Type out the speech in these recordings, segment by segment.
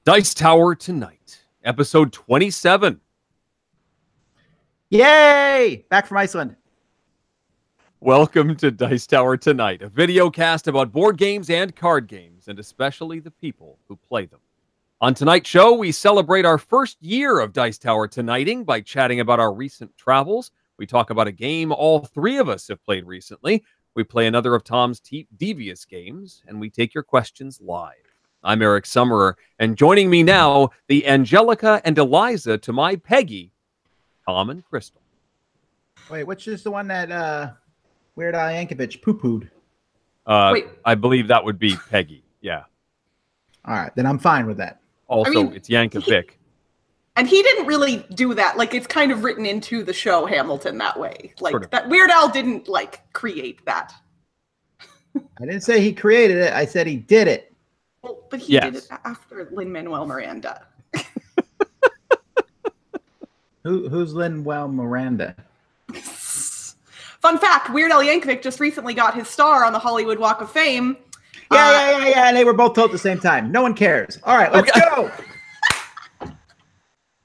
Dice Tower Tonight, episode 27. Yay! Back from Iceland. Welcome to Dice Tower Tonight, a video cast about board games and card games, and especially the people who play them. On tonight's show, we celebrate our first year of Dice Tower Tonighting by chatting about our recent travels. We talk about a game all three of us have played recently. We play another of Tom's devious games, and we take your questions live. I'm Eric Summerer, and joining me now, the Angelica and Eliza to my Peggy, Tom and Crystal. Wait, which is the one that Weird Al Yankovic poo-pooed? Wait. I believe that would be Peggy, yeah. All right, then I'm fine with that. Also, it's Yankovic. And he didn't really do that. Like, it's kind of written into the show Hamilton that way. Like, Sort of. that Weird Al didn't, create that. I didn't say he created it. I said he did it. Well, but he did it after Lin-Manuel Miranda. Who's Lin-Manuel Miranda? Fun fact, Weird Al Yankovic just recently got his star on the Hollywood Walk of Fame. Yeah. And they were both told at the same time. No one cares. All right, let's go.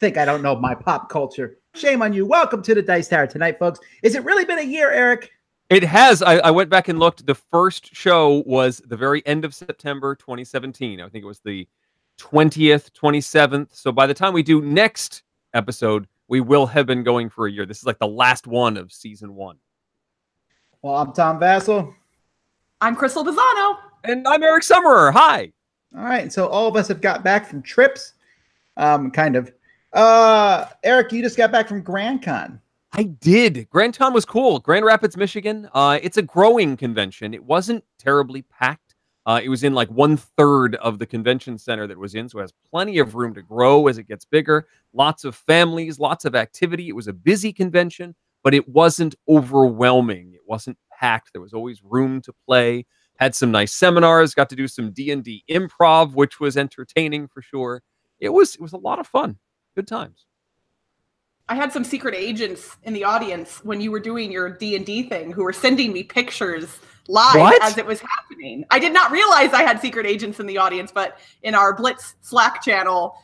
Think I don't know my pop culture. Shame on you. Welcome to the Dice Tower Tonight, folks. Has it really been a year, Eric? It has. I went back and looked. The first show was the very end of September 2017. I think it was the 20th, 27th. So by the time we do next episode, we will have been going for a year. This is like the last one of season 1. Well, I'm Tom Vassell. I'm Crystal Bizzano. And I'm Eric Summerer. Hi. All right, so all of us have got back from trips. Kind of. Eric, you just got back from Grand Con. I did. Grand Con was cool. Grand Rapids, Michigan. It's a growing convention. It wasn't terribly packed. It was in like 1/3 of the convention center that was in, so it has plenty of room to grow as it gets bigger. Lots of families, lots of activity. It was a busy convention, but it wasn't overwhelming. It wasn't packed. There was always room to play. Had some nice seminars. Got to do some D&D improv, which was entertaining for sure. It was a lot of fun. Good times. I had some secret agents in the audience when you were doing your D&D thing who were sending me pictures live as it was happening. I did not realize I had secret agents in the audience, but in our Blitz Slack channel,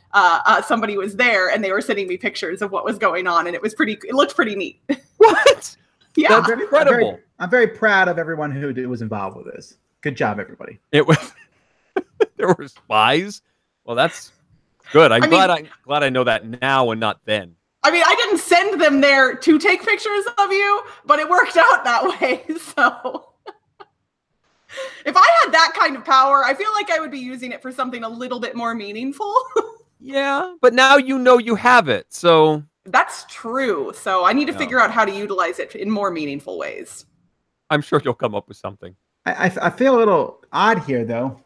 somebody was there and they were sending me pictures of what was going on, and it looked pretty neat. What? Yeah. That's incredible. I'm very proud of everyone who was involved with this. Good job, everybody. It was. There were spies. Well, that's good. I'm glad I know that now and not then. I mean, I didn't send them there to take pictures of you, but it worked out that way. So if I had that kind of power, I feel like I would be using it for something a little bit more meaningful. Yeah, but now you know you have it, so... That's true. So I need to figure out how to utilize it in more meaningful ways. I'm sure you'll come up with something. I feel a little odd here, though,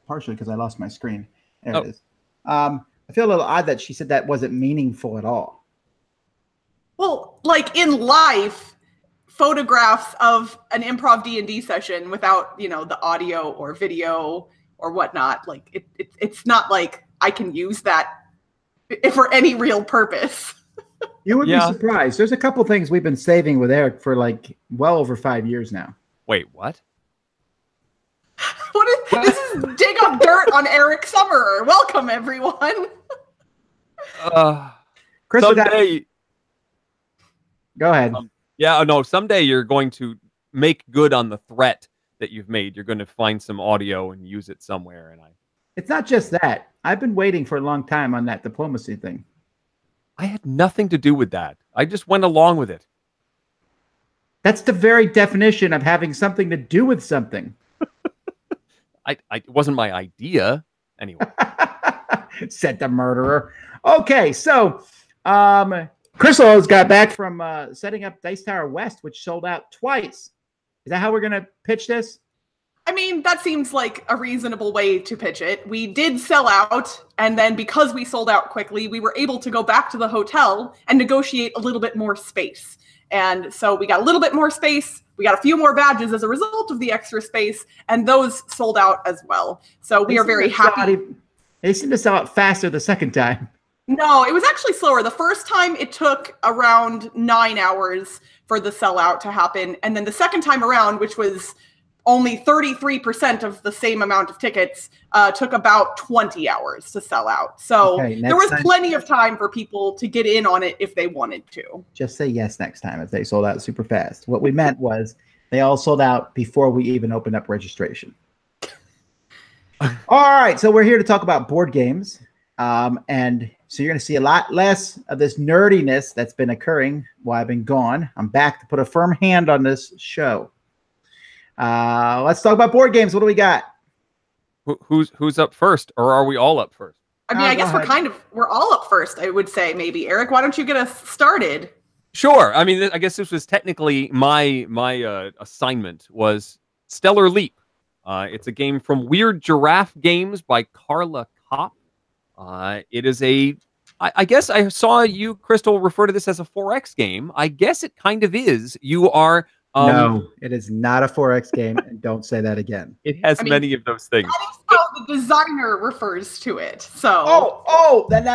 partially because I lost my screen. There it is. I feel a little odd that she said that wasn't meaningful at all. Well, like in life, photographs of an improv D&D session without, the audio or video or whatnot, like it's not like I can use that for any real purpose. You would be surprised. There's a couple things we've been saving with Eric for well over 5 years now. Wait, what? This is dig up dirt on Eric Summerer. Welcome, everyone. Someday. Go ahead. Someday you're going to make good on the threat that you've made. You're going to find some audio and use it somewhere. It's not just that. I've been waiting for a long time on that diplomacy thing. I had nothing to do with that. I just went along with it. That's the very definition of having something to do with something. It wasn't my idea. Anyway. Said the murderer. Okay, so Crystal has got back from setting up Dice Tower West, which sold out twice. Is that how we're going to pitch this? I mean, that seems like a reasonable way to pitch it. We did sell out, and then because we sold out quickly, we were able to go back to the hotel and negotiate a little bit more space. And so we got a little bit more space. We got a few more badges as a result of the extra space, and those sold out as well. So we are very happy. They seem to sell out faster the second time. No, it was actually slower. The first time it took around 9 hours for the sellout to happen. And then the second time around, which was only 33% of the same amount of tickets took about 20 hours to sell out. So there was plenty of time for people to get in on it if they wanted to. Just say yes next time if they sold out super fast. What we meant was they all sold out before we even opened up registration. All right, so we're here to talk about board games. And so you're going to see a lot less of this nerdiness that's been occurring while I've been gone. I'm back to put a firm hand on this show. Let's talk about board games. What do we got? Who's up first, or are we all up first? I mean, I guess we're all up first, I would say, maybe. Eric, why don't you get us started? Sure. I mean, I guess this was technically my assignment was Stellar Leap. It's a game from Weird Giraffe Games by Carla Kopp. It is I guess I saw you, Crystal, refer to this as a 4X game. I guess it kind of is. You are... no, it is not a 4X game, and don't say that again. It has many of those things. That is how the designer refers to it. So then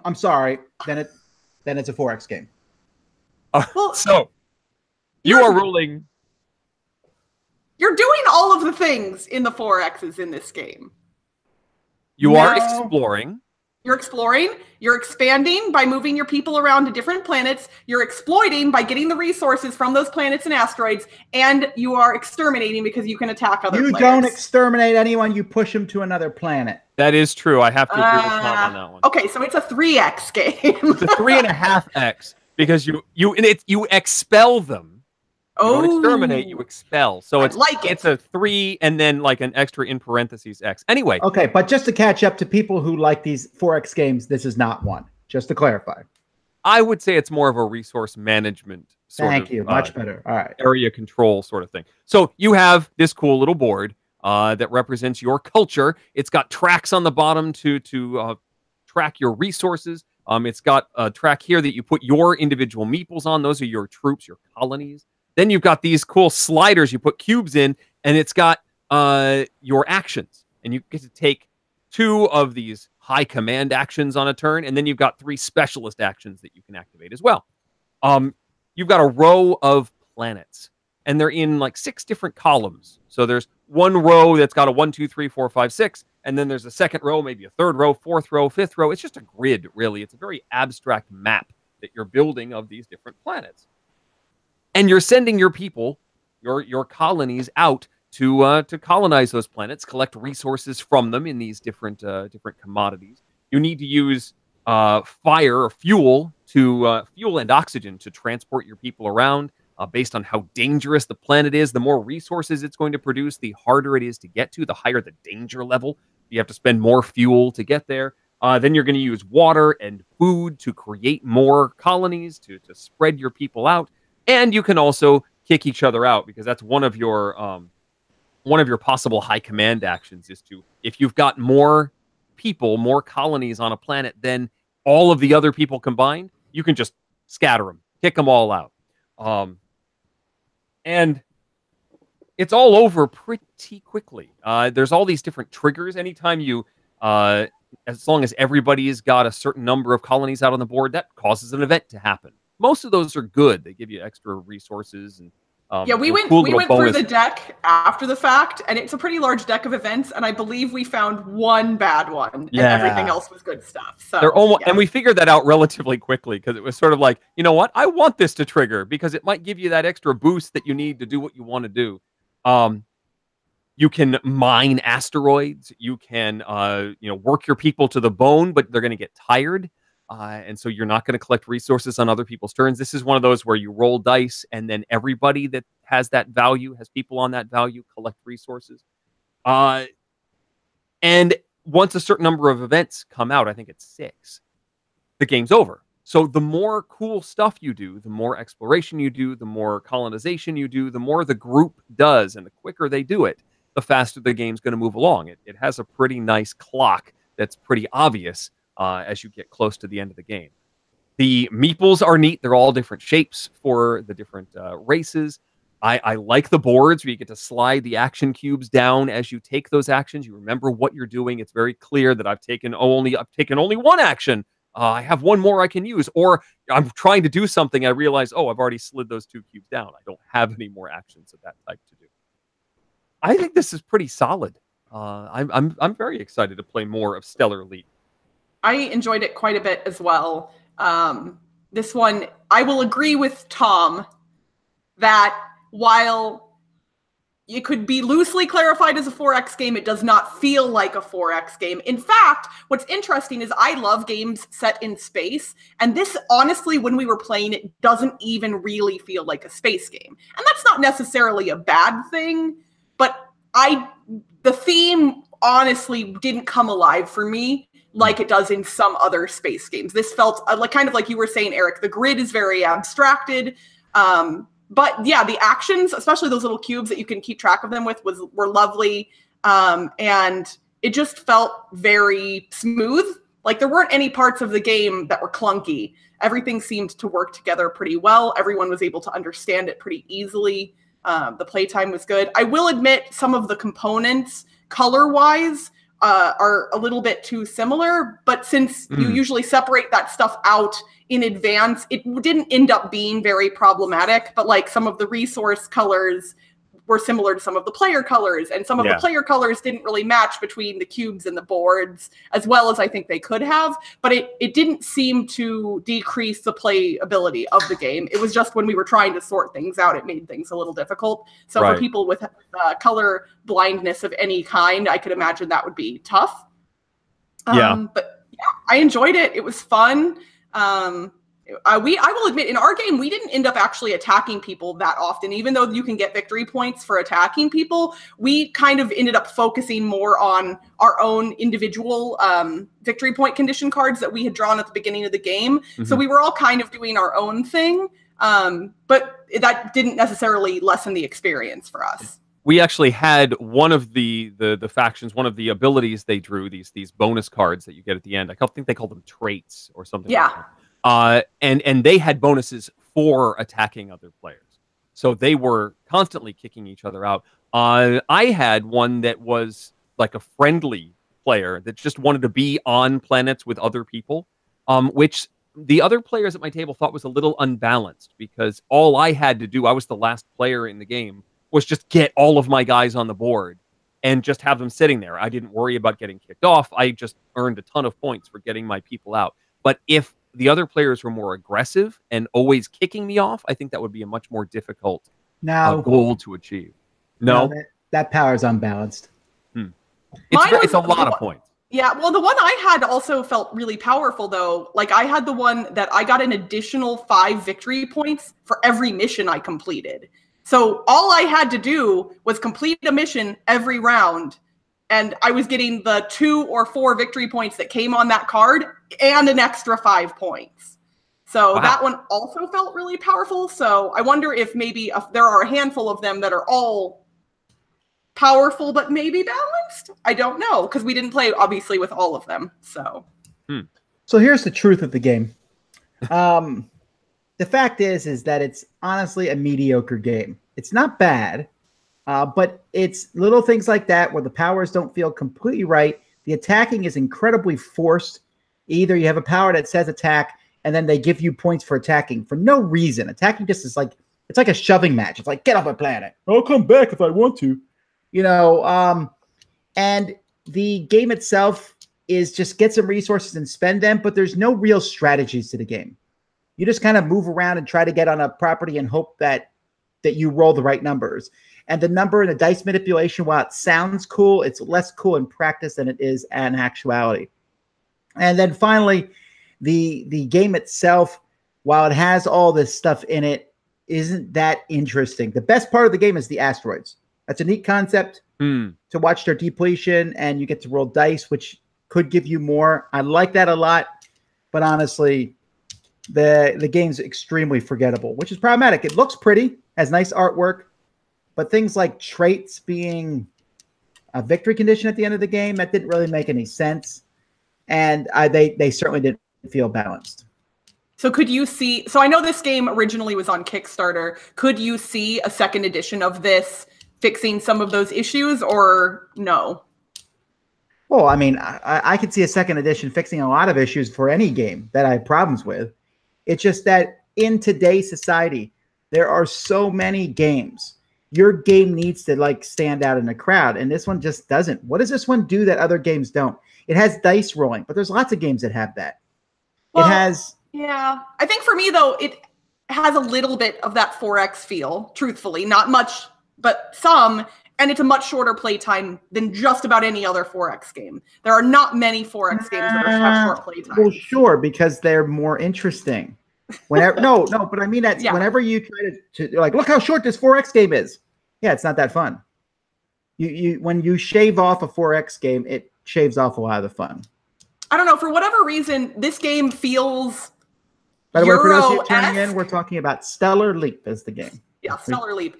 I'm sorry. Then it's a 4X game. So you are ruling. You're doing all of the things in the 4Xs in this game. You are exploring. You're exploring, you're expanding by moving your people around to different planets, you're exploiting by getting the resources from those planets and asteroids, and you are exterminating because you can attack other players. You don't exterminate anyone, you push them to another planet. That is true. I have to agree with Tom on that one. Okay, so it's a 3X game. It's a 3.5X because you expel them. You don't exterminate, you expel. So it's a 3 and then like an extra in parentheses X. Anyway. Okay, but just to catch up to people who like these 4X games, this is not one. Just to clarify. I would say it's more of a resource management sort of. Thank you. Much better. All right. Area control sort of thing. So you have this cool little board that represents your culture. It's got tracks on the bottom to track your resources. It's got a track here that you put your individual meeples on. Those are your troops, your colonies. Then you've got these cool sliders you put cubes in, and it's got your actions. And you get to take 2 of these high command actions on a turn, and then you've got 3 specialist actions that you can activate as well. You've got a row of planets, and they're in like 6 different columns. So there's one row that's got a 1, 2, 3, 4, 5, 6, and then there's a second row, maybe a third row, fourth row, fifth row. It's just a grid, really. It's a very abstract map that you're building of these different planets. And you're sending your people, your colonies out to colonize those planets, collect resources from them in these different commodities. You need to use fire or fuel and oxygen to transport your people around. Based on how dangerous the planet is, the more resources it's going to produce, the harder it is to get to, the higher the danger level. You have to spend more fuel to get there. Then you're going to use water and food to create more colonies, to spread your people out. And you can also kick each other out because that's one of your possible high command actions is to, if you've got more people, more colonies on a planet than all of the other people combined, you can just scatter them, kick them all out. And it's all over pretty quickly. There's all these different triggers. Anytime you, as long as everybody's got a certain number of colonies out on the board, that causes an event to happen. Most of those are good. They give you extra resources and we went through the deck after the fact, and it's a pretty large deck of events, and I believe we found one bad one, and everything else was good stuff. So they're almost, and we figured that out relatively quickly because it was sort of like, you know what, I want this to trigger because it might give you that extra boost that you need to do what you want to do. You can mine asteroids. You can work your people to the bone, but they're going to get tired. And so you're not going to collect resources on other people's turns. This is one of those where you roll dice and then everybody that has that value, has people on that value, collect resources. And once a certain number of events come out, I think it's 6, the game's over. So the more cool stuff you do, the more exploration you do, the more colonization you do, the more the group does, and the quicker they do it, the faster the game's going to move along. It has a pretty nice clock that's pretty obvious as you get close to the end of the game. The meeples are neat. They're all different shapes for the different races. I like the boards where you get to slide the action cubes down as you take those actions. You remember what you're doing. It's very clear that I've taken only one action. I have one more I can use, or I'm trying to do something. I realize, oh, I've already slid those 2 cubes down. I don't have any more actions of that type to do. I think this is pretty solid. I'm very excited to play more of Stellar Elite. I enjoyed it quite a bit as well. This one, I will agree with Tom that while it could be loosely clarified as a 4X game, it does not feel like a 4X game. In fact, what's interesting is I love games set in space, and this, honestly, when we were playing, it doesn't even really feel like a space game. And that's not necessarily a bad thing, but the theme honestly didn't come alive for me like it does in some other space games. This felt like kind of like you were saying, Eric, the grid is very abstracted. But yeah, the actions, especially those little cubes that you can keep track of them with, were lovely. And it just felt very smooth. Like there weren't any parts of the game that were clunky. Everything seemed to work together pretty well. Everyone was able to understand it pretty easily. The playtime was good. I will admit some of the components, color-wise, are a little bit too similar, but since you usually separate that stuff out in advance, it didn't end up being very problematic. But like some of the resource colors were similar to some of the player colors, and some of the player colors didn't really match between the cubes and the boards as well as I think they could have. But it didn't seem to decrease the playability of the game. It was just when we were trying to sort things out, it made things a little difficult. So for people with color blindness of any kind, I could imagine that would be tough. But yeah, I enjoyed it. It was fun. I will admit, in our game, we didn't end up actually attacking people that often. Even though you can get victory points for attacking people, we kind of ended up focusing more on our own individual victory point condition cards that we had drawn at the beginning of the game. So we were all kind of doing our own thing, but that didn't necessarily lessen the experience for us. We actually had one of the factions, one of the abilities they drew, these bonus cards that you get at the end. I think they called them traits or something. Yeah. Like that. And they had bonuses for attacking other players. So they were constantly kicking each other out. I had one that was like a friendly player that just wanted to be on planets with other people, which the other players at my table thought was a little unbalanced because all I had to do, I was the last player in the game, was just get all of my guys on the board and just have them sitting there. I didn't worry about getting kicked off. I just earned a ton of points for getting my people out. But if the other players were more aggressive and always kicking me off, I think that would be a much more difficult goal to achieve. No, that power is unbalanced. It's a lot of points. Yeah, well, the one I had also felt really powerful, though. Like, I had the one that I got an additional 5 victory points for every mission I completed. So all I had to do was complete a mission every round, and I was getting the 2 or 4 victory points that came on that card and an extra 5 points. So that one also felt really powerful. So I wonder if maybe there are a handful of them that are all powerful but maybe balanced. I don't know, because we didn't play, obviously, with all of them. So here's the truth of the game. The fact is that it's honestly a mediocre game. It's not bad. But it's little things like that where the powers don't feel completely right. The attacking is incredibly forced. Either you have a power that says attack, and then they give you points for attacking for no reason. Attacking just is like, it's like a shoving match. It's like, get off my planet. I'll come back if I want to. And the game itself is just get some resources and spend them, but there's no real strategies to the game. You just kind of move around and try to get on a property and hope that you roll the right numbers. And the number and the dice manipulation, while it sounds cool, it's less cool in practice than it is in actuality. And then finally, the game itself, while it has all this stuff in it, isn't that interesting. The best part of the game is the asteroids. That's a neat concept to watch their depletion, and you get to roll dice, which could give you more. I like that a lot, but honestly, the game's extremely forgettable, which is problematic. It looks pretty, has nice artwork, but things like traits being a victory condition at the end of the game, that didn't really make any sense. And they certainly didn't feel balanced. So could you see, so I know this game originally was on Kickstarter. Could you see a second edition of this fixing some of those issues, or no? Well, I mean, I could see a second edition fixing a lot of issues for any game that I have problems with. It's just that in today's society, there are so many games. your game needs to like stand out in the crowd, and this one just doesn't. What does this one do that other games don't? It has dice rolling, but there's lots of games that have that. Well, it has. Yeah, I think for me though, it has a little bit of that 4X feel. Truthfully, not much, but some. And it's a much shorter playtime than just about any other 4X game. There are not many 4X games that have short playtime. Well, sure, because they're more interesting. Whenever no, but I mean that whenever you try to like, look how short this 4X game is. Yeah, it's not that fun. You when you shave off a 4X game, it shaves off a lot of the fun. I don't know. For whatever reason, this game feels. By the way, for those of you tuning in, we're talking about Stellar Leap as the game. Yeah, Stellar Leap.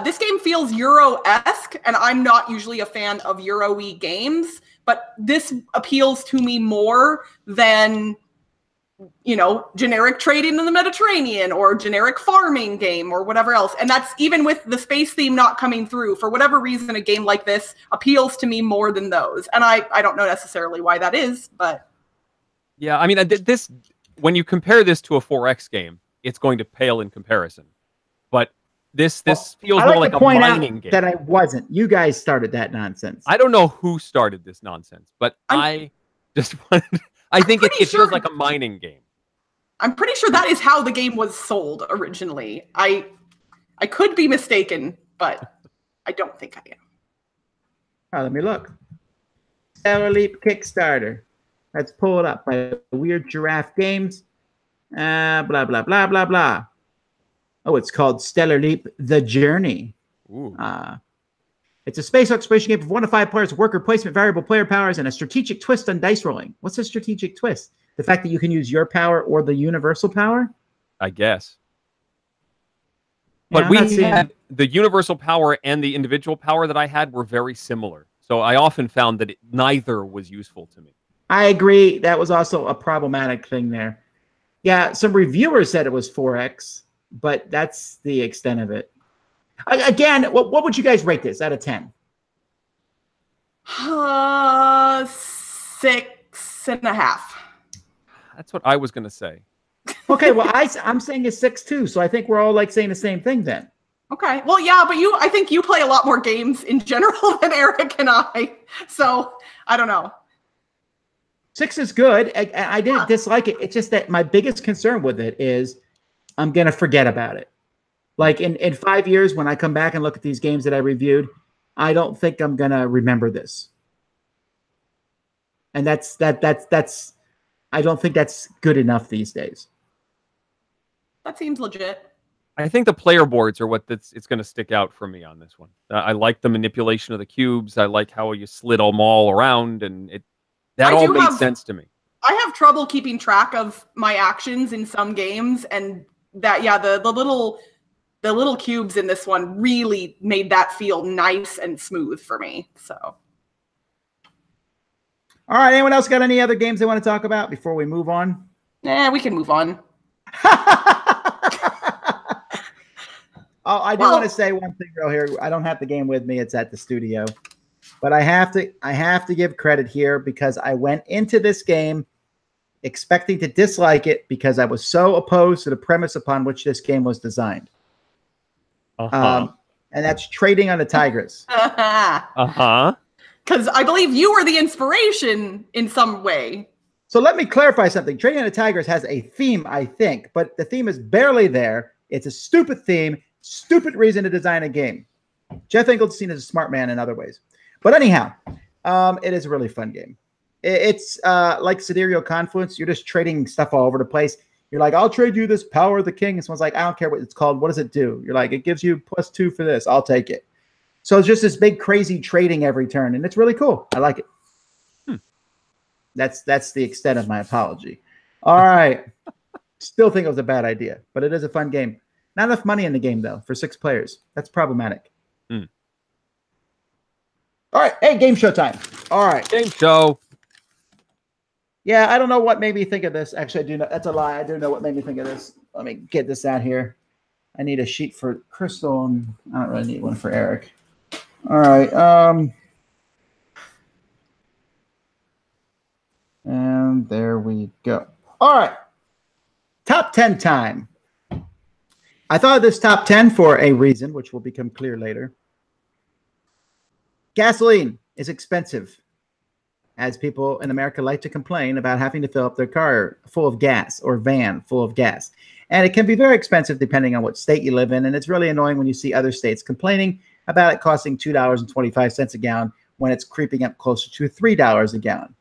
This game feels Euro-esque, and I'm not usually a fan of Euro-y games, but this appeals to me more than, you know, generic trading in the Mediterranean or generic farming game or whatever else. And that's even with the space theme not coming through. For whatever reason, a game like this appeals to me more than those. And I don't know necessarily why that is, but... Yeah, I mean, this when you compare this to a 4X game, it's going to pale in comparison. But this feels more like a mining game. That I wasn't. You guys started that nonsense. I don't know who started this nonsense, but I just wanted. I think it feels like a mining game. I'm pretty sure that is how the game was sold originally. I could be mistaken, but I don't think I am. Oh, let me look. Stellar Leap Kickstarter. Let's pull it up by Weird Giraffe Games. Blah blah blah blah blah. Oh, it's called Stellar Leap: The Journey. Ooh. It's a space exploration game of 1 to 5 players, worker placement, variable player powers, and a strategic twist on dice rolling. What's a strategic twist? The fact that you can use your power or the universal power? I guess. Yeah, but we had the universal power and the individual power that I had were very similar. So I often found that neither was useful to me. I agree. That was also a problematic thing there. Yeah, some reviewers said it was 4X, but that's the extent of it. Again, what would you guys rate this out of 10? 6.5. That's what I was going to say. Okay, well, I'm saying it's 6 too, so I think we're all like saying the same thing then. Okay, well, yeah, but I think you play a lot more games in general than Eric and I, so I don't know. 6 is good. I didn't dislike it. It's just that my biggest concern with it is I'm going to forget about it. Like in 5 years, when I come back and look at these games that I reviewed, I don't think I'm going to remember this. And that's I don't think that's good enough these days. That seems legit. I think the player boards are what it's going to stick out for me on this one. I like the manipulation of the cubes. I like how you slid them all around, and that all made sense to me. I have trouble keeping track of my actions in some games, and that the little cubes in this one really made that feel nice and smooth for me. So, all right. Anyone else got any other games they want to talk about before we move on? We can move on. Oh, I do want to say one thing real here. I don't have the game with me; it's at the studio, but I have to give credit here because I went into this game expecting to dislike it because I was so opposed to the premise upon which this game was designed. And that's Trading on the Tigris. Because I believe you were the inspiration in some way. So let me clarify something. Trading on the Tigris has a theme, I think, but the theme is barely there. It's a stupid theme, stupid reason to design a game. Jeff Engelstein is a smart man in other ways. But anyhow, it is a really fun game. It's like Sidereal Confluence. You're just trading stuff all over the place. You're like, I'll trade you this Power of the King. And someone's like, I don't care what it's called. What does it do? You're like, it gives you +2 for this. I'll take it. So it's just this big crazy trading every turn, and it's really cool. I like it. That's the extent of my apology. All right. Still think it was a bad idea, but it is a fun game. Not enough money in the game, though, for 6 players. That's problematic. All right. Hey, game show time. All right. Game show. Yeah, I don't know what made me think of this. Actually, I do know. That's a lie. I do know what made me think of this. Let me get this out here. I need a sheet for Crystal, and I don't really need one for Eric. All right. And there we go. All right. Top 10 time. I thought of this top 10 for a reason, which will become clear later. Gasoline is expensive, as people in America like to complain about having to fill up their car full of gas or van full of gas. And it can be very expensive depending on what state you live in. And it's really annoying when you see other states complaining about it costing $2.25 a gallon when it's creeping up closer to $3 a gallon.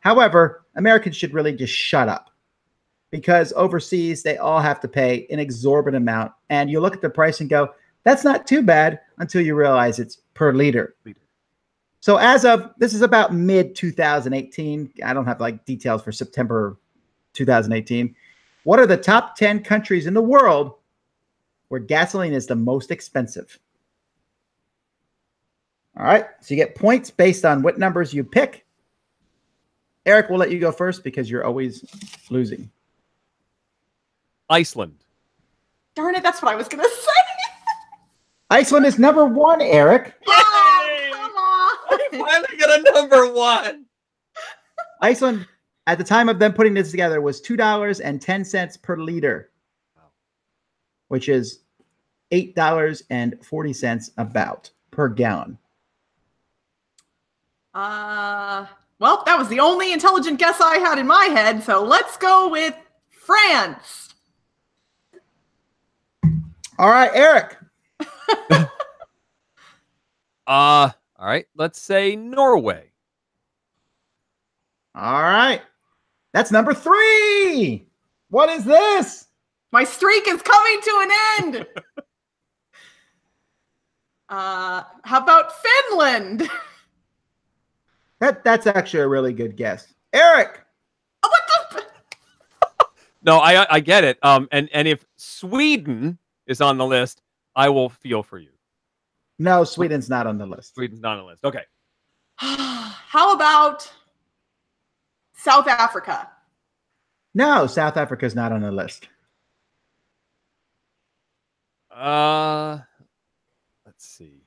However, Americans should really just shut up, because overseas they all have to pay an exorbitant amount. And you look at the price and go, that's not too bad, until you realize it's per liter. So as of, this is about mid 2018. I don't have like details for September 2018. What are the top 10 countries in the world where gasoline is the most expensive? All right. So you get points based on what numbers you pick. Eric, we'll let you go first because you're always losing. Iceland. Darn it, that's what I was going to say. Iceland is number 1, Eric. Oh, come on. I finally got a number 1. Iceland, at the time of them putting this together, was $2.10 per liter, which is $8.40 about per gallon. Well, that was the only intelligent guess I had in my head, so let's go with France. All right, Eric. All right. Let's say Norway. All right. That's number 3. What is this? My streak is coming to an end. How about Finland? That's actually a really good guess. Eric. Oh, what the? No, I get it. And if Sweden is on the list, I will feel for you. No, Sweden's not on the list. Sweden's not on the list. Okay. How about South Africa? No, South Africa's not on the list. Let's see.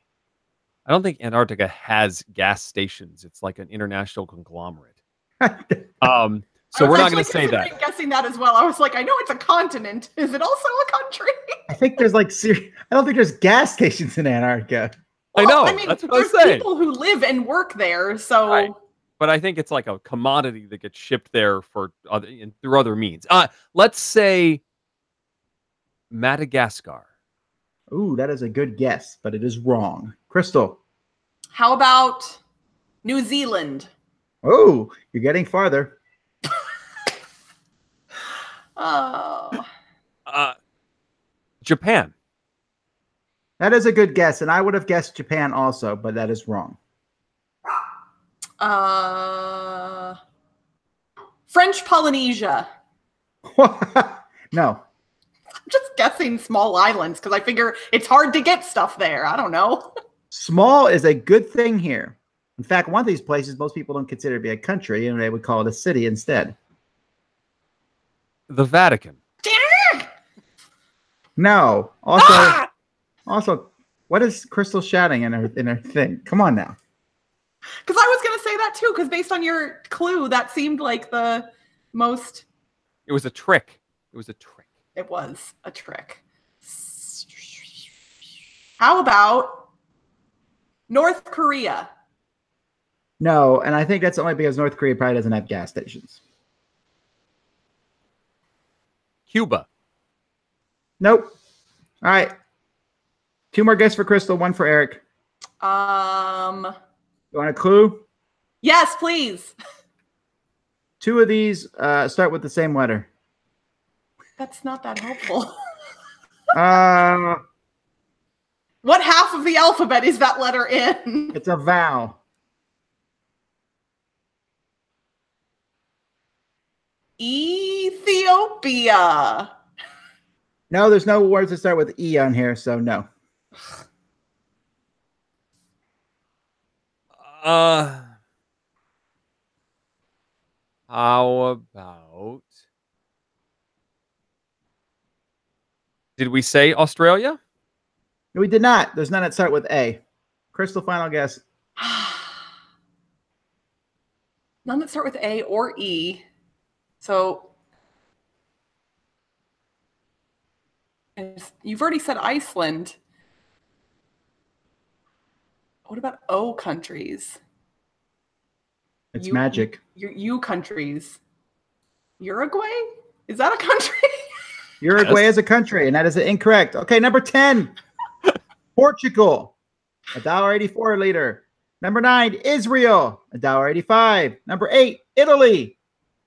I don't think Antarctica has gas stations. It's like an international conglomerate. So we're not going to say that. Guessing that as well. I was like, I know it's a continent. Is it also a country? I think there's like I don't think there's gas stations in Antarctica. Well, I know. I mean, that's what there's I'm saying. people who live and work there, so. Right. But I think it's like a commodity that gets shipped there for through other means. Let's say Madagascar. Ooh, that is a good guess, but it is wrong. Crystal. How about New Zealand? Oh, you're getting farther. Oh. Japan. That is a good guess, and I would have guessed Japan also, but that is wrong. French Polynesia. No. I'm just guessing small islands because I figure it's hard to get stuff there. I don't know. Small is a good thing here. In fact, one of these places most people don't consider to be a country, and they would call it a city instead. The Vatican. No. Also, what is Crystal shouting in her thing? Come on now. Because I was going to say that too, because based on your clue, that seemed like the most... It was a trick. It was a trick. It was a trick. How about North Korea? No, and I think that's only because North Korea probably doesn't have gas stations. Cuba. Nope. All right. 2 more guesses for Crystal, 1 for Eric. You want a clue? Yes, please. 2 of these start with the same letter. That's not that helpful. What half of the alphabet is that letter in? It's a vowel. Ethiopia. No, there's no words that start with E on here, so no. How about... Did we say Australia? No, we did not. There's none that start with A. Crystal, final guess. None that start with A or E. So You've already said Iceland. What about O countries? It's magic. U countries. Uruguay? Is that a country? Uruguay is a country, and that is incorrect. Okay, number 10. Portugal, $1.84 a liter. Number 9, Israel, $1.85. Number 8, Italy,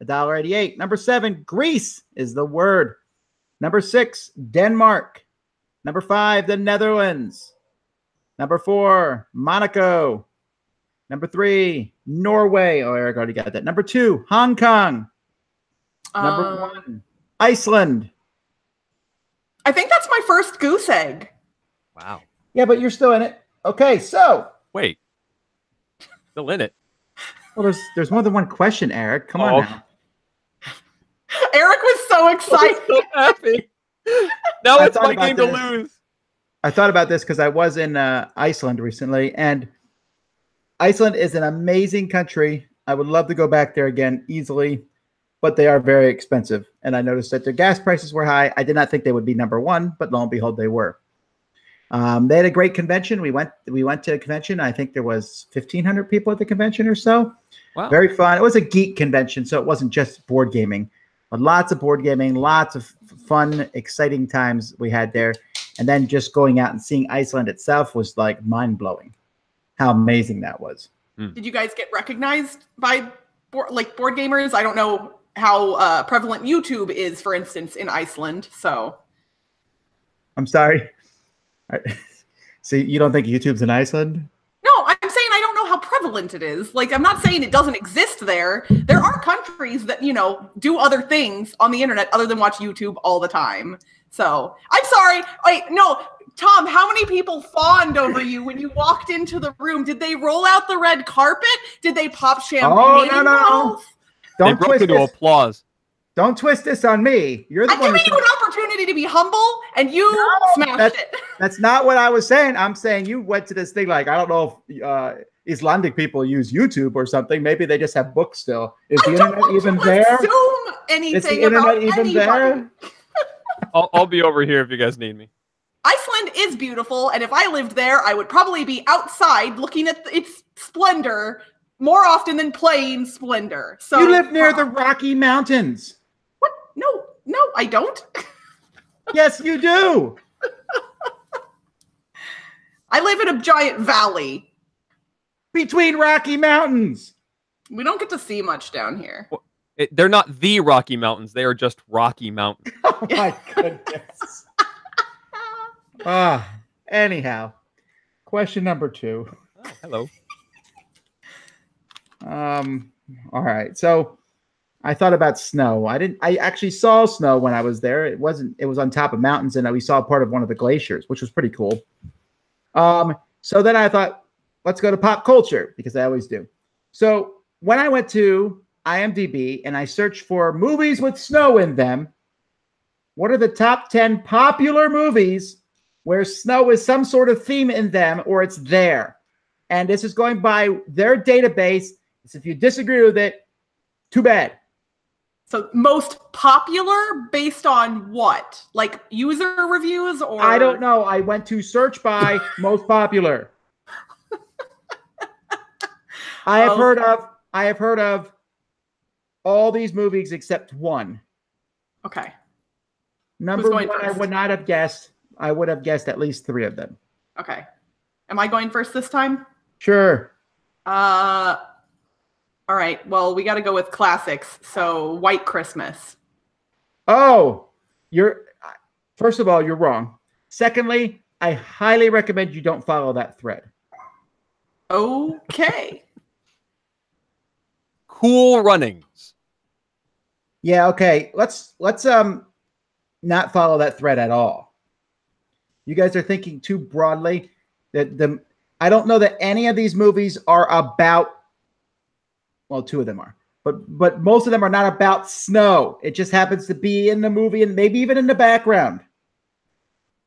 $1.88. Number 7, Greece is the word. Number 6, Denmark. Number 5, the Netherlands. Number 4, Monaco. Number 3, Norway. Oh, Eric already got that. Number 2, Hong Kong. Number 1, Iceland. I think that's my first goose egg. Wow. Yeah, but you're still in it. Okay, so. Wait. Still in it. Well, there's more than one question, Eric. Come on now. Eric was so excited. So happy. Now it's my game to lose. I thought about this because I was in Iceland recently, and Iceland is an amazing country. I would love to go back there again easily, but they are very expensive. And I noticed that their gas prices were high. I did not think they would be number one, but lo and behold, they were. They had a great convention. We went to a convention. I think there was 1,500 people at the convention or so. Wow. Very fun. It was a geek convention, so it wasn't just board gaming, but lots of board gaming, lots of fun, exciting times we had there. And then just going out and seeing Iceland itself was like mind-blowing. How amazing that was. Did you guys get recognized by board gamers? I don't know how prevalent YouTube is, for instance, in Iceland. So, I'm sorry. So you don't think YouTube's in Iceland? No, I'm saying I don't know how prevalent it is. Like, I'm not saying it doesn't exist there. There are countries that, do other things on the internet other than watch YouTube all the time. So, I'm sorry. Wait, no. Tom, how many people fawned over you when you walked into the room? Did they roll out the red carpet? Did they pop champagne? Oh, no. Don't twist into applause. Don't twist this on me. You're the I'm one giving you an opportunity to be humble, and you smashed it. That's not what I was saying. I'm saying you went to this thing like, I don't know if Icelandic people use YouTube or something. Maybe they just have books still. Is the internet even there? Assume anything Is the internet about even anybody. there? I'll be over here if you guys need me. Iceland is beautiful, and if I lived there, I would probably be outside looking at its splendor more often than playing Splendor. So you live near the Rocky Mountains. What? No, I don't. Yes, you do. I live in a giant valley. Between Rocky Mountains. We don't get to see much down here. Well, they're not the Rocky Mountains. They are just Rocky Mountains. Oh, my goodness. Anyhow, question number 2. Oh, hello. All right. So I thought about snow. I actually saw snow when I was there. It was on top of mountains, and we saw part of one of the glaciers, which was pretty cool. So then I thought, let's go to pop culture, because I always do. So when I went to IMDb and I searched for movies with snow in them, what are the top 10 popular movies where snow is some sort of theme in them, or it's there? And this is going by their database. So if you disagree with it, too bad. So most popular based on what? Like user reviews or? I don't know. I went to search by most popular. I have heard of all these movies except one. Okay. Number one, first? I would not have guessed. I would have guessed at least 3 of them. Okay. Am I going first this time? Sure. All right. Well, we got to go with classics. So, White Christmas. Oh, first of all, you're wrong. Secondly, I highly recommend you don't follow that thread. Okay. Cool Runnings. Yeah, okay. Let's not follow that thread at all. You guys are thinking too broadly. I don't know that any of these movies are about, well, 2 of them are, but most of them are not about snow. It just happens to be in the movie and maybe even in the background.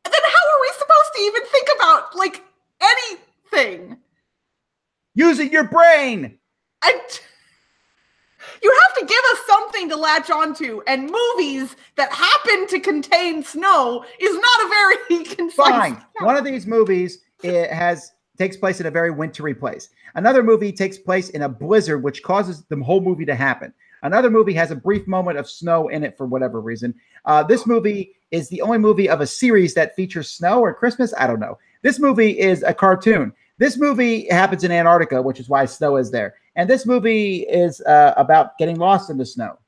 And then how are we supposed to even think about like anything? Using your brain. You have to give us something thing to latch onto, and movies that happen to contain snow is not a very concise. Fine. One of these movies takes place in a very wintry place. Another movie takes place in a blizzard, which causes the whole movie to happen. Another movie has a brief moment of snow in it for whatever reason. This movie is the only movie of a series that features snow or Christmas. I don't know. This movie is a cartoon. This movie happens in Antarctica, which is why snow is there. And this movie is about getting lost in the snow.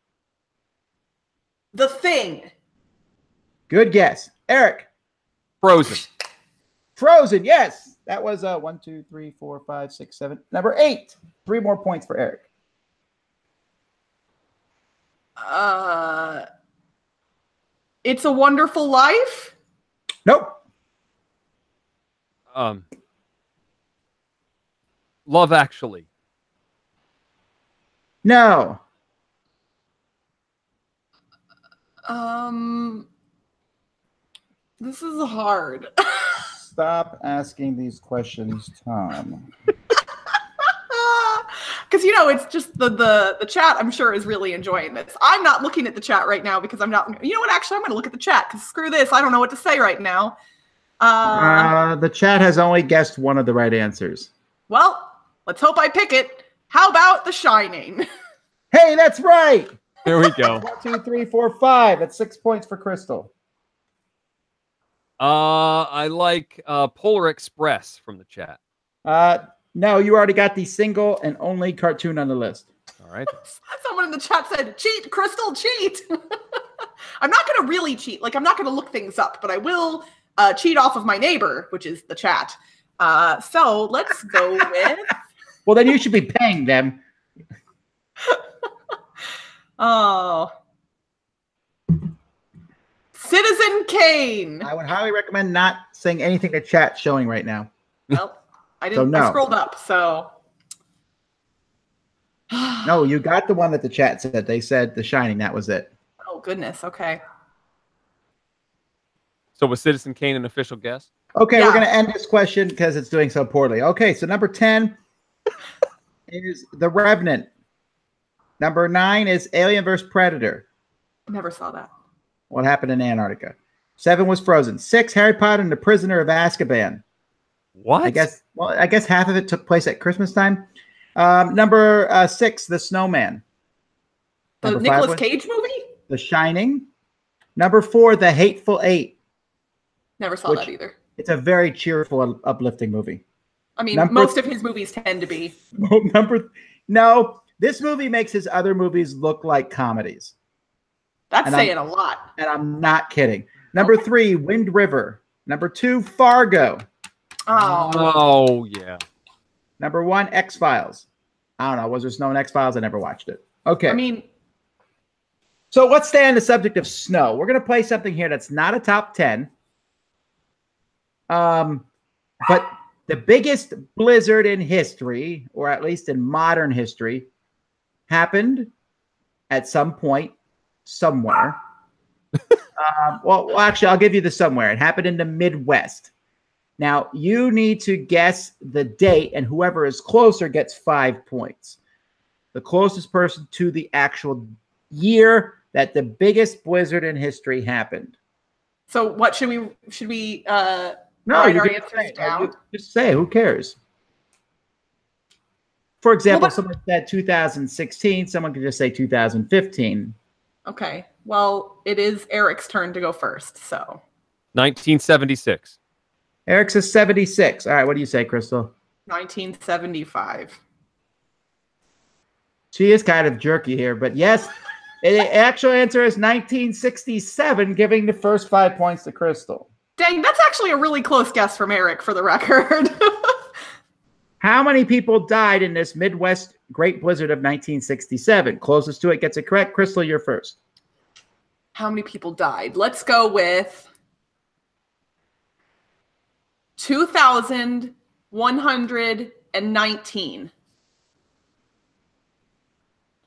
The Thing. Good guess. Eric. Frozen. Frozen, yes. That was 1, 2, 3, 4, 5, 6, 7. Number 8. 3 more points for Eric. It's a Wonderful Life? Nope. Love Actually. No. This is hard. Stop asking these questions, Tom. Because, you know, it's just the chat, I'm sure, is really enjoying this. I'm not looking at the chat right now because I'm not, you know what, actually, I'm going to look at the chat because screw this. I don't know what to say right now. The chat has only guessed one of the right answers. Well, let's hope I pick it. How about The Shining? Hey, that's right. Here we go. 1, 2, 3, 4, 5. That's 6 points for Crystal. I like Polar Express from the chat. No, you already got the single and only cartoon on the list. All right. Someone in the chat said, cheat, Crystal, cheat. I'm not going to really cheat. Like, I'm not going to look things up, but I will cheat off of my neighbor, which is the chat. So let's go with... Well, then you should be paying them. Oh. Citizen Kane. I would highly recommend not saying anything the chat's showing right now. Well, I didn't. So no. I scrolled up, so. No, you got the one that the chat said. They said The Shining. That was it. Oh, goodness. Okay. So was Citizen Kane an official guess? Okay, Yeah. we're going to end this question because it's doing so poorly. Okay, so number 10 is The Revenant. Number 9 is Alien vs. Predator. Never saw that. What happened in Antarctica? 7 was Frozen. 6, Harry Potter and the Prisoner of Azkaban. What? I guess half of it took place at Christmas time. Number 6, The Snowman. The Number Nicolas 5 Cage movie? The Shining. Number 4, The Hateful Eight. Never saw that either. It's a very cheerful, uplifting movie. I mean, most of his movies tend to be. No, this movie makes his other movies look like comedies. That's saying a lot. And I'm not kidding. Number 3, Wind River. Number 2, Fargo. Oh, yeah. Number 1, X-Files. I don't know. Was there snow in X-Files? I never watched it. Okay. I mean, so let's stay on the subject of snow. We're going to play something here that's not a top 10. But the biggest blizzard in history, or at least in modern history, happened at some point, somewhere. Well, actually, I'll give you the somewhere. It happened in the Midwest. Now, you need to guess the date, and whoever is closer gets 5 points. The closest person to the actual year that the biggest blizzard in history happened. so what should we No, write you our can answers say, down? just say, who cares? For example, Well, but- someone said 2016, someone could just say 2015. Okay. Well, it is Eric's turn to go first, so. 1976. Eric says 76. All right, what do you say, Crystal? 1975. She is kind of jerky here, but yes, the actual answer is 1967, giving the first 5 points to Crystal. Dang, that's actually a really close guess from Eric, for the record. How many people died in this Midwest Great Blizzard of 1967? Closest to it gets it correct. Crystal, you're first. How many people died? Let's go with 2,119.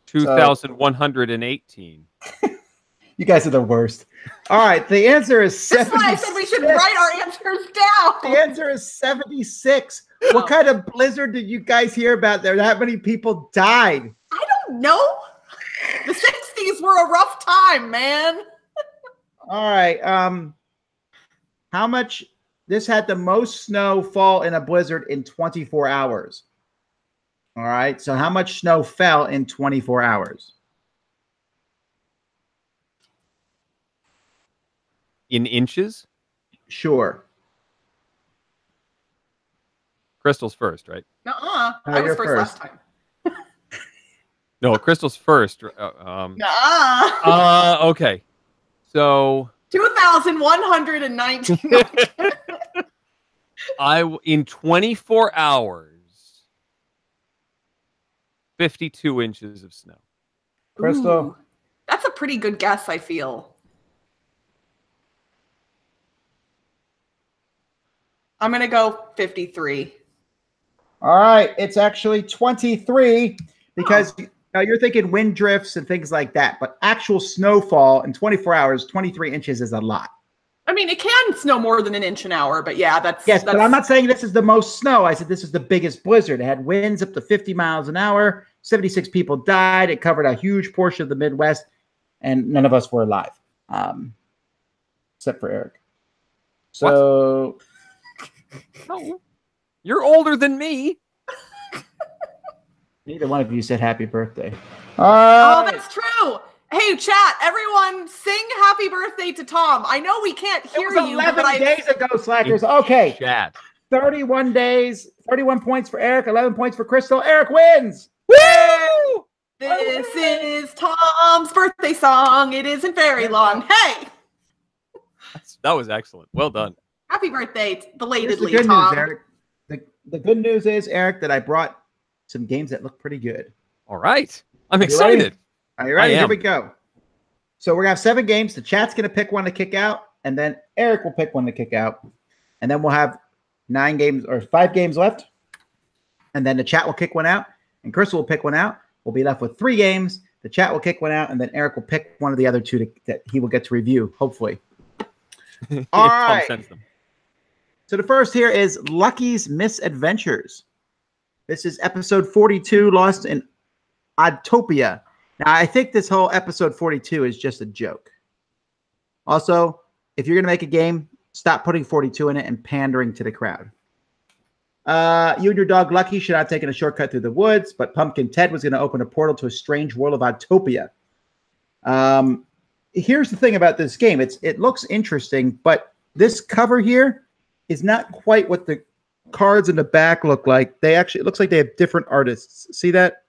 2,118. You guys are the worst. All right, the answer is 76. That's why I said we should write our answers down. The answer is 76. What kind of blizzard did you guys hear about there? That many people died. I don't know. The 60s days were a rough time, man. All right. How much? This had the most snow fall in a blizzard in 24 hours. All right. So how much snow fell in 24 hours? In inches? Sure. Crystal's first, right? I was you're first last time. No, Crystal's first. Okay. So 2,119. in 24 hours, 52 inches of snow. Crystal? Ooh, that's a pretty good guess, I feel. I'm going to go 53. All right. It's actually 23 because you're thinking wind drifts and things like that. But actual snowfall in 24 hours, 23 inches is a lot. I mean, it can snow more than an inch an hour, but yeah, that's... Yes, but I'm not saying this is the most snow. I said this is the biggest blizzard. It had winds up to 50 miles an hour. 76 people died. It covered a huge portion of the Midwest, and none of us were alive, except for Eric. So... No. You're older than me. Neither one of you said happy birthday. Oh, that's true. Hey, chat, everyone sing happy birthday to Tom. I know we can't hear it was you, 11 but days ago, slackers. Okay. Chat. 31 days, 31 points for Eric, 11 points for Crystal. Eric wins. Woo! This is Tom's birthday song. It isn't very long. Hey! That was excellent. Well done. Happy birthday, belatedly, Here's the good Tom. news, Eric. The good news is, Eric, that I brought some games that look pretty good. All right. I'm You excited. ready? Are you ready? I am. Here we go. So we're going to have 7 games. The chat's going to pick one to kick out, and then Eric will pick one to kick out. And then we'll have 9 games or 5 games left. And then the chat will kick one out, and Crystal will pick one out. We'll be left with 3 games. The chat will kick one out, and then Eric will pick one of the other 2 that he will get to review, hopefully. All right. Tom sends them. So the first here is Lucky's Misadventures. This is episode 42, Lost in Oddtopia. Now, I think this whole episode 42 is just a joke. Also, if you're going to make a game, stop putting 42 in it and pandering to the crowd. You and your dog Lucky should have taken a shortcut through the woods, but Pumpkin Ted was going to open a portal to a strange world of Oddtopia. Here's the thing about this game. It looks interesting, but this cover here is not quite what the cards in the back look like. It looks like they have different artists. See that?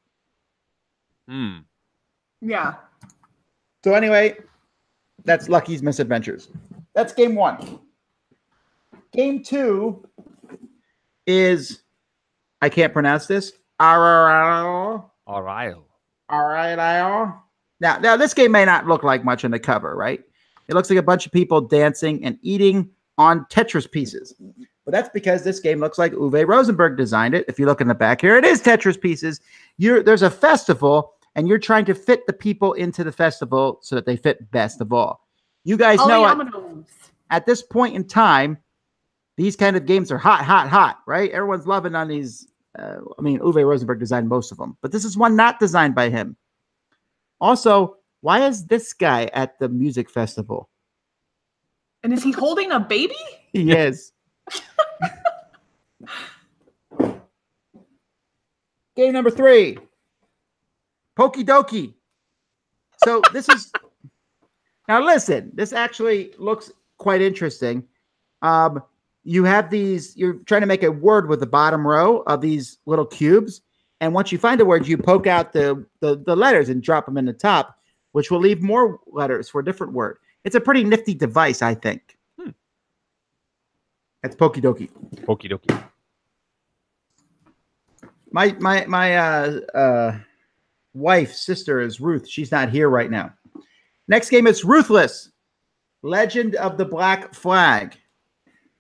Yeah. So anyway, that's Lucky's Misadventures. That's game 1. Game 2 is, I can't pronounce this. All right. Now this game may not look like much on the cover, right? It looks like a bunch of people dancing and eating on Tetris pieces. But that's because this game looks like Uwe Rosenberg designed it. If you look in the back here, it is Tetris pieces. There's a festival, and you're trying to fit the people into the festival so that they fit best of all. You guys know at this point in time, these kind of games are hot, right? Everyone's loving on these. Uwe Rosenberg designed most of them, but this is one not designed by him. Also, why is this guy at the music festival? And is he holding a baby? He is. Game number 3. Pokey Dokie. So this is... Now listen, this actually looks quite interesting. You have these... You're trying to make a word with the bottom row of these little cubes. And once you find a word, you poke out the letters and drop them in the top, which will leave more letters for a different word. It's a pretty nifty device, I think. That's Pokey Dokie. Pokey Dokie. My wife's sister is Ruth. She's not here right now. Next game is Ruthless. Legend of the Black Flag.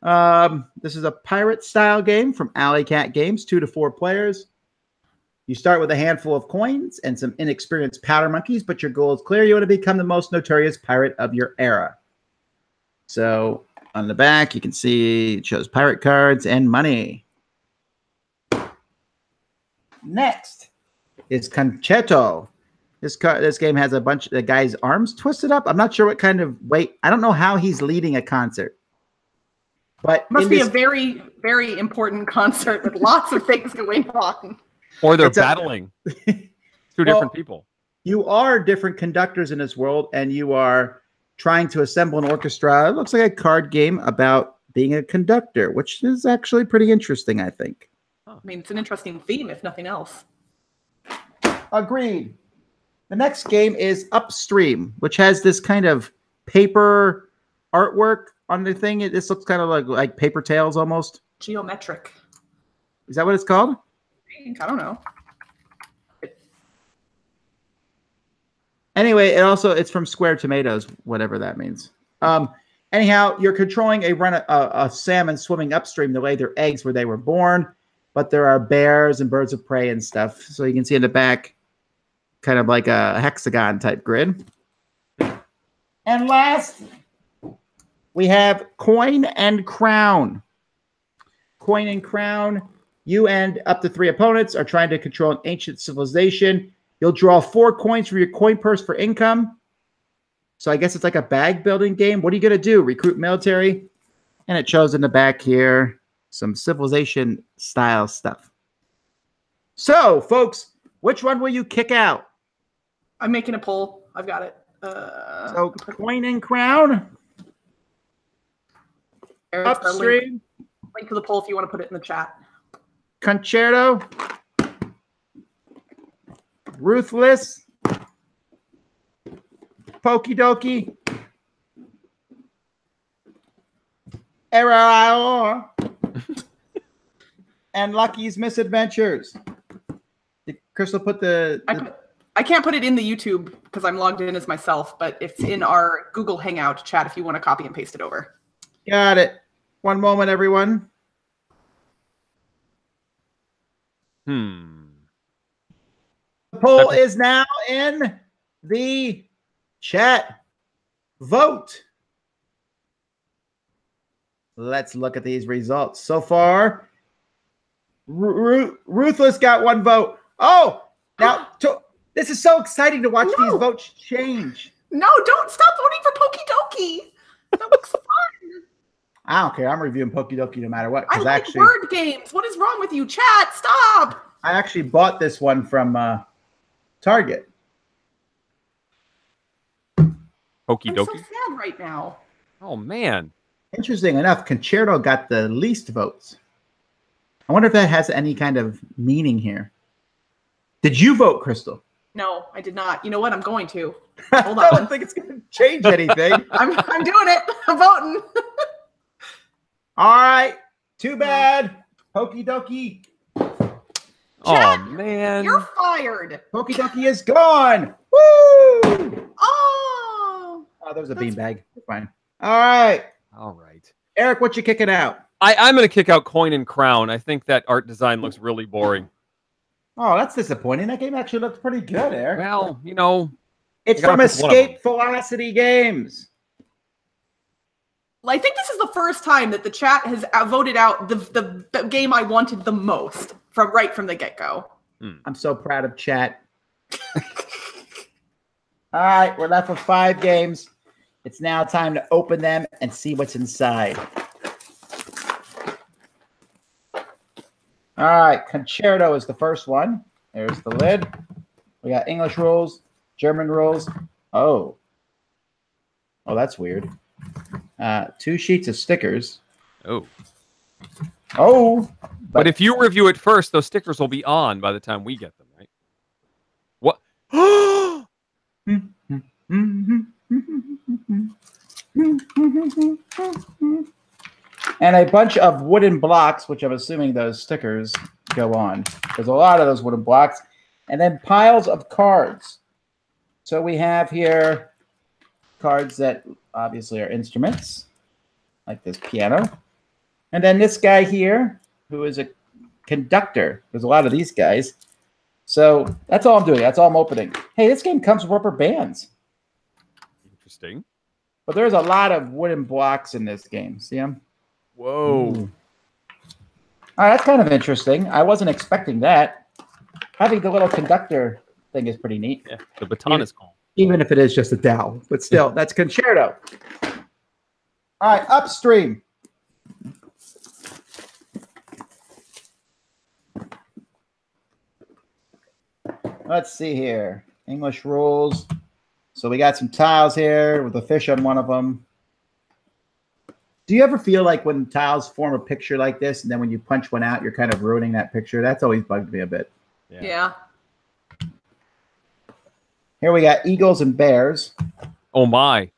This is a pirate-style game from Alley Cat Games, 2 to 4 players. You start with a handful of coins and some inexperienced powder monkeys, but your goal is clear. You want to become the most notorious pirate of your era. So on the back, you can see it shows pirate cards and money. Next is Concerto. This game has a bunch of the guy's arms twisted up. I'm not sure what kind of weight. I don't know how he's leading a concert. But must be a very, very important concert with lots of things going on. Or they're battling. Two different people. You are different conductors in this world, and you are trying to assemble an orchestra. It looks like a card game about being a conductor, which is actually pretty interesting, I think. I mean, it's an interesting theme, if nothing else. Agreed. The next game is Upstream, which has this kind of paper artwork on the thing. This looks kind of like Paper Tales almost. Geometric. Is that what it's called? I don't know. Anyway, it's from Square Tomatoes, whatever that means. Anyhow, you're controlling a salmon swimming upstream to lay their eggs where they were born, but there are bears and birds of prey and stuff. So you can see in the back, kind of like a hexagon type grid. And last, we have Coin and Crown. Coin and Crown. You and up to 3 opponents are trying to control an ancient civilization. You'll draw 4 coins from your coin purse for income. So I guess it's like a bag building game. What are you going to do? Recruit military? And it shows in the back here some civilization style stuff. So, folks, which one will you kick out? I'm making a poll. I've got it. So, Coin and Crown. Upstream. Link to the poll if you want to put it in the chat. Concerto. Ruthless. Pokey Dokey. Error. And Lucky's Misadventures. Did Crystal put I can't put it in the YouTube because I'm logged in as myself, but it's in our Google Hangout chat if you want to copy and paste it over. Got it. One moment, everyone. The poll is now in the chat. Vote. Let's look at these results. So far, Ruthless got 1 vote. Oh, now this is so exciting to watch these votes change. No, don't stop voting for Pokey Dokey. That looks fun. I don't care. I'm reviewing Pokey Dokey no matter what. I like word games. What is wrong with you, chat? Stop. I actually bought this one from Target. Pokey Dokey. I'm so sad right now. Oh, man. Interesting enough, Concerto got the least votes. I wonder if that has any kind of meaning here. Did you vote, Crystal? No, I did not. You know what? I'm going to. Hold on. I don't think it's going to change anything. I'm doing it. I'm voting. All right. Too bad. Pokey Dokey. Oh, man. You're fired. Pokey Dokey is gone. Woo! Oh, there's a beanbag. Fine. All right. All right. Eric, what you kicking out? I'm going to kick out Coin and Crown. I think that art design looks really boring. Oh, that's disappointing. That game actually looked pretty good, Eric. Well, you know. It's from Escape Velocity Games. I think this is the first time that the chat has voted out the game I wanted the most right from the get-go. I'm so proud of chat. All right, we're left with 5 games. It's now time to open them and see what's inside. All right, Concerto is the first one. There's the lid. We got English rules, German rules. Oh, that's weird. 2 sheets of stickers. Oh. But if you review it first, those stickers will be on by the time we get them, right? What? And a bunch of wooden blocks, which I'm assuming those stickers go on. There's a lot of those wooden blocks. And then piles of cards. So we have here cards that obviously are instruments, like this piano. And then this guy here, who is a conductor. There's a lot of these guys. So that's all I'm doing. That's all I'm opening. Hey, this game comes with rubber bands. Interesting. But there's a lot of wooden blocks in this game. See them? Whoa. Ooh. All right, that's kind of interesting. I wasn't expecting that. Having the little conductor thing is pretty neat. Yeah, the baton is cool. Even if it is just a dowel, but still, that's concerto. All right, upstream. Let's see here. English rules. So we got some tiles here with a fish on one of them. Do you ever feel like when tiles form a picture like this, and then when you punch one out, you're kind of ruining that picture? That's always bugged me a bit. Yeah. Here we got eagles and bears. Oh, my.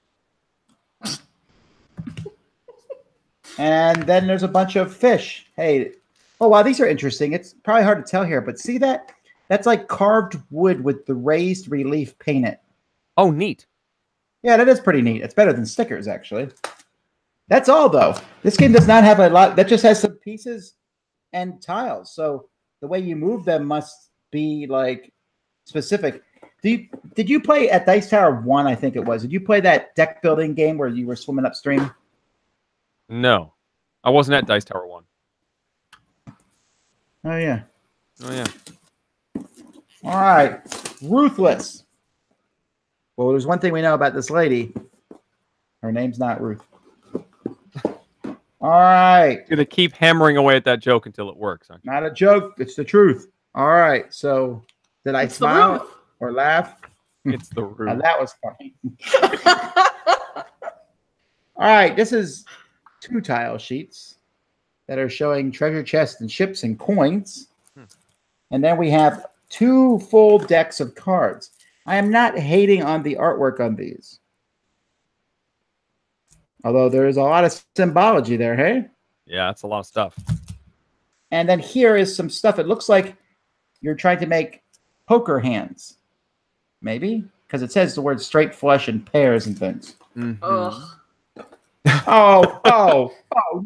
And then there's a bunch of fish. Hey, oh, wow, these are interesting. It's probably hard to tell here, but see that? That's like carved wood with the raised relief painted. Oh, neat. Yeah, that is pretty neat. It's better than stickers, actually. That's all, though. This game does not have a lot. That just has some pieces and tiles. So the way you move them must be, like, specific. Did you play at Dice Tower 1, I think it was? Did you play that deck building game where you were swimming upstream? No. I wasn't at Dice Tower 1. Oh, yeah. Oh, yeah. All right. Ruthless. Well, there's one thing we know about this lady. Her name's not Ruth. All right. You're going to keep hammering away at that joke until it works, aren't you? Not a joke. It's the truth. All right. So did I smile or laugh? It's the Ruth. Now, that was funny. All right. This is 2 tile sheets that are showing treasure chests and ships and coins. And then we have 2 full decks of cards. I am not hating on the artwork on these. Although there is a lot of symbology there, hey? Yeah, that's a lot of stuff. And then here is some stuff. It looks like you're trying to make poker hands. Maybe? Because it says the word straight flush and pairs and things. Mm-hmm. Ugh. Oh,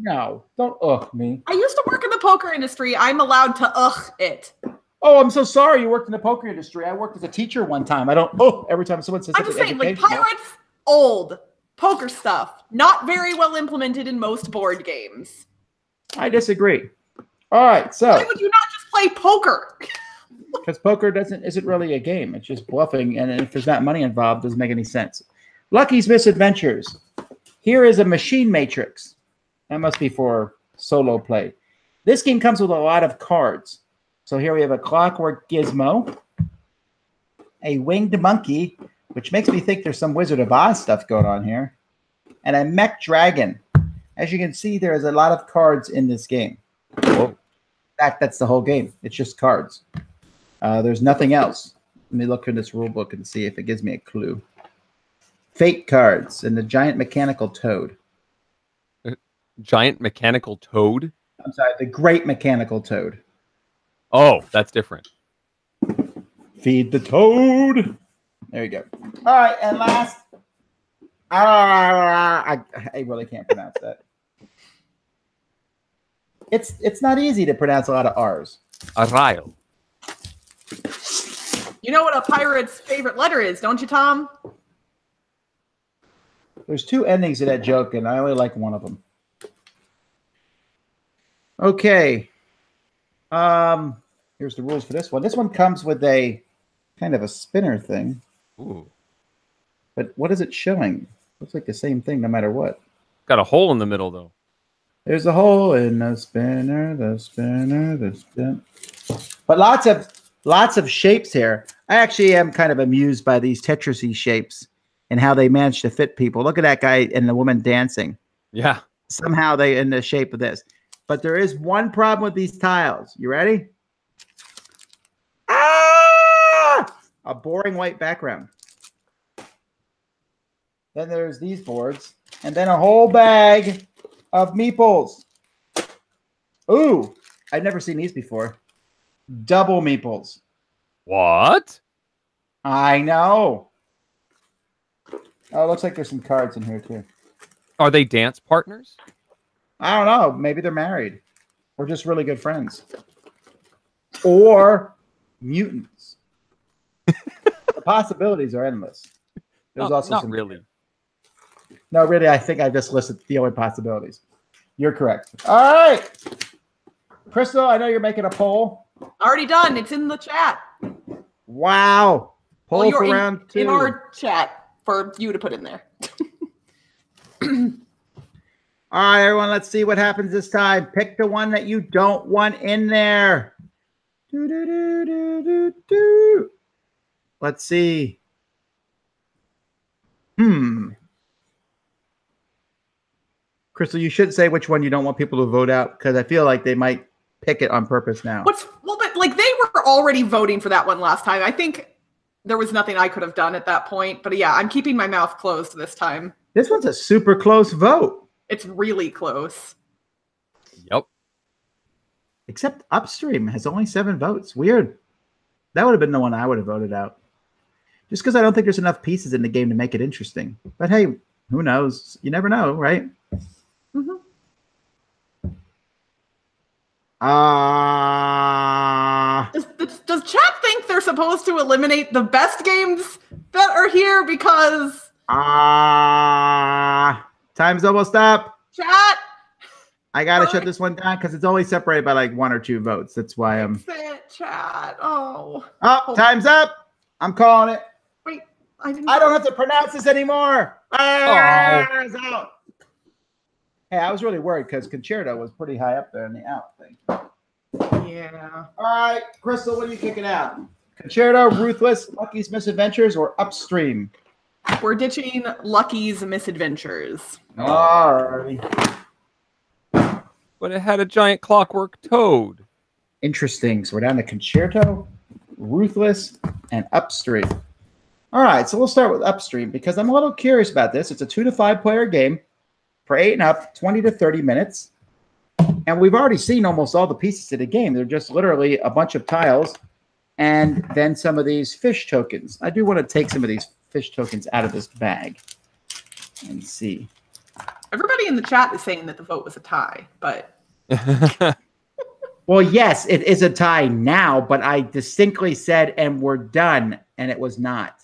no. Don't ugh me. I used to work in the poker industry. I'm allowed to ugh it. Oh, I'm so sorry you worked in the poker industry. I worked as a teacher one time. I don't every time someone says I'm just something saying, like, Pirates, old. Poker stuff, not very well implemented in most board games. I disagree. All right, so why would you not just play poker? Because poker isn't really a game. It's just bluffing, and if there's not money involved, it doesn't make any sense. Lucky's Misadventures. Here is a machine matrix. That must be for solo play. This game comes with a lot of cards. So here we have a clockwork gizmo, a winged monkey, which makes me think there's some Wizard of Oz stuff going on here, and a mech dragon. As you can see, there is a lot of cards in this game. Whoa. In fact, that's the whole game. It's just cards. There's nothing else. Let me look in this rule book and see if it gives me a clue. Fate cards and the giant mechanical toad. Giant mechanical toad? I'm sorry, the great mechanical toad. Oh, that's different. Feed the toad. There you go. All right, and last. I really can't pronounce that. It's not easy to pronounce a lot of R's. Arraio. You know what a pirate's favorite letter is, don't you, Tom? There's 2 endings to that joke, and I only like one of them. Okay. Here's the rules for this one. This one comes with a kind of a spinner thing. Ooh. But what is it showing? Looks like the same thing no matter what. Got a hole in the middle, though. There's a hole in the spinner, the spinner, the spin. But lots of shapes here. I actually am kind of amused by these Tetris-y shapes and how they manage to fit people. Look at that guy and the woman dancing. Yeah. Somehow they in the shape of this. But there is one problem with these tiles. You ready? Ah! A boring white background. Then there's these boards. And then a whole bag of meeples. Ooh, I've never seen these before. Double meeples. What? I know. Oh, it looks like there's some cards in here, too. Are they dance partners? I don't know. Maybe they're married. Or just really good friends. Or mutants. The possibilities are endless. There's also not some really. No, really, I think I just listed the only possibilities. You're correct. All right. Crystal, I know you're making a poll. Already done. It's in the chat. Wow. Poll for round 2. In our chat for you to put in there. All right, everyone, let's see what happens this time. Pick the one that you don't want in there. Let's see. Crystal, you should say which one you don't want people to vote out, because I feel like they might pick it on purpose now. But like they were already voting for that one last time. I think there was nothing I could have done at that point. But yeah, I'm keeping my mouth closed this time. This one's a super close vote. It's really close. Yep. Except Upstream has only 7 votes. Weird. That would have been the one I would have voted out. Just because I don't think there's enough pieces in the game to make it interesting. But hey, who knows? You never know, right? Mm-hmm. Does chat think they're supposed to eliminate the best games that are here because... Time's almost up. Chat! I got to shut this one down because it's only separated by like 1 or 2 votes. That's why I'm... Chat. Oh. Oh, time's up. I'm calling it. Wait, I don't have to pronounce this anymore. It's out. Hey, I was really worried because Concerto was pretty high up there in the out thing. Yeah. All right, Crystal, what are you kicking out? Concerto, Ruthless, Lucky's Misadventures, or Upstream? We're ditching Lucky's Misadventures. All right. But it had a giant clockwork toad. Interesting. So we're down to Concerto, Ruthless, and Upstream. All right, so we'll start with Upstream because I'm a little curious about this. It's a 2 to 5 player game for 8 and up, 20 to 30 minutes. And we've already seen almost all the pieces of the game. They're just literally a bunch of tiles and then some of these fish tokens. I do want to take some of these fish tokens out of this bag and see. Everybody in the chat is saying that the vote was a tie, but... Well, yes, it is a tie now, but I distinctly said, and we're done, and it was not.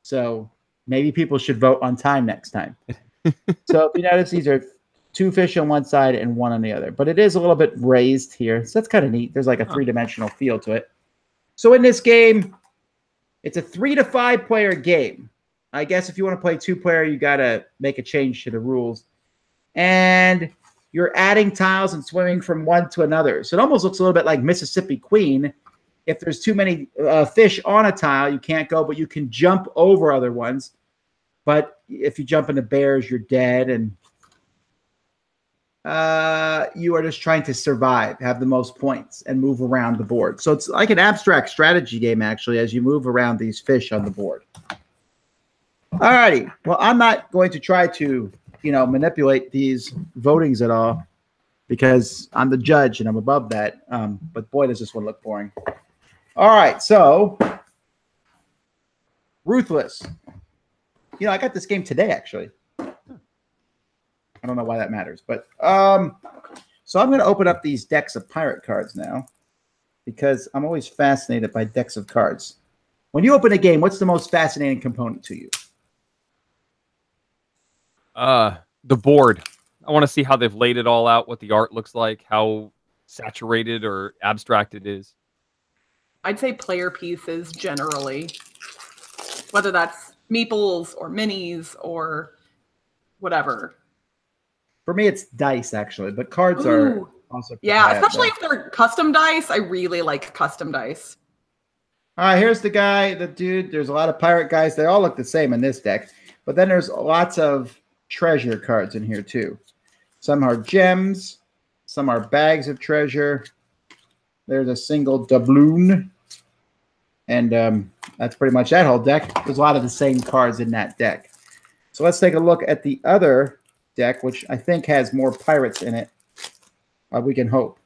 So maybe people should vote on time next time. So if you notice, these are 2 fish on one side and 1 on the other, but it is a little bit raised here. So that's kind of neat. There's like a 3-dimensional feel to it. So in this game, it's a 3 to 5 player game. I guess if you want to play 2-player, you got to make a change to the rules. And you're adding tiles and swimming from one to another. So it almost looks a little bit like Mississippi Queen. If there's too many fish on a tile, you can't go, but you can jump over other ones. But if you jump into bears, you're dead. And you are just trying to survive, have the most points, and move around the board. So it's like an abstract strategy game, actually, as you move around these fish on the board. All righty. Well, I'm not going to try to, manipulate these votings at all because I'm the judge and I'm above that. But boy, does this one look boring. All right. So Ruthless. I got this game today, actually. I don't know why that matters, but so I'm going to open up these decks of pirate cards now because I'm always fascinated by decks of cards. When you open a game, what's the most fascinating component to you? The board. I want to see how they've laid it all out, what the art looks like, how saturated or abstract it is. I'd say player pieces generally, whether that's meeples or minis or whatever. For me, it's dice, actually, but cards are also... Yeah, especially if they're custom dice. I really like custom dice. All right, here's the guy, the dude. There's a lot of pirate guys. They all look the same in this deck, but then there's lots of treasure cards in here, too. Some are gems. Some are bags of treasure. There's a single doubloon. And that's pretty much that whole deck. There's a lot of the same cards in that deck. So let's take a look at the other deck, which I think has more pirates in it. We can hope.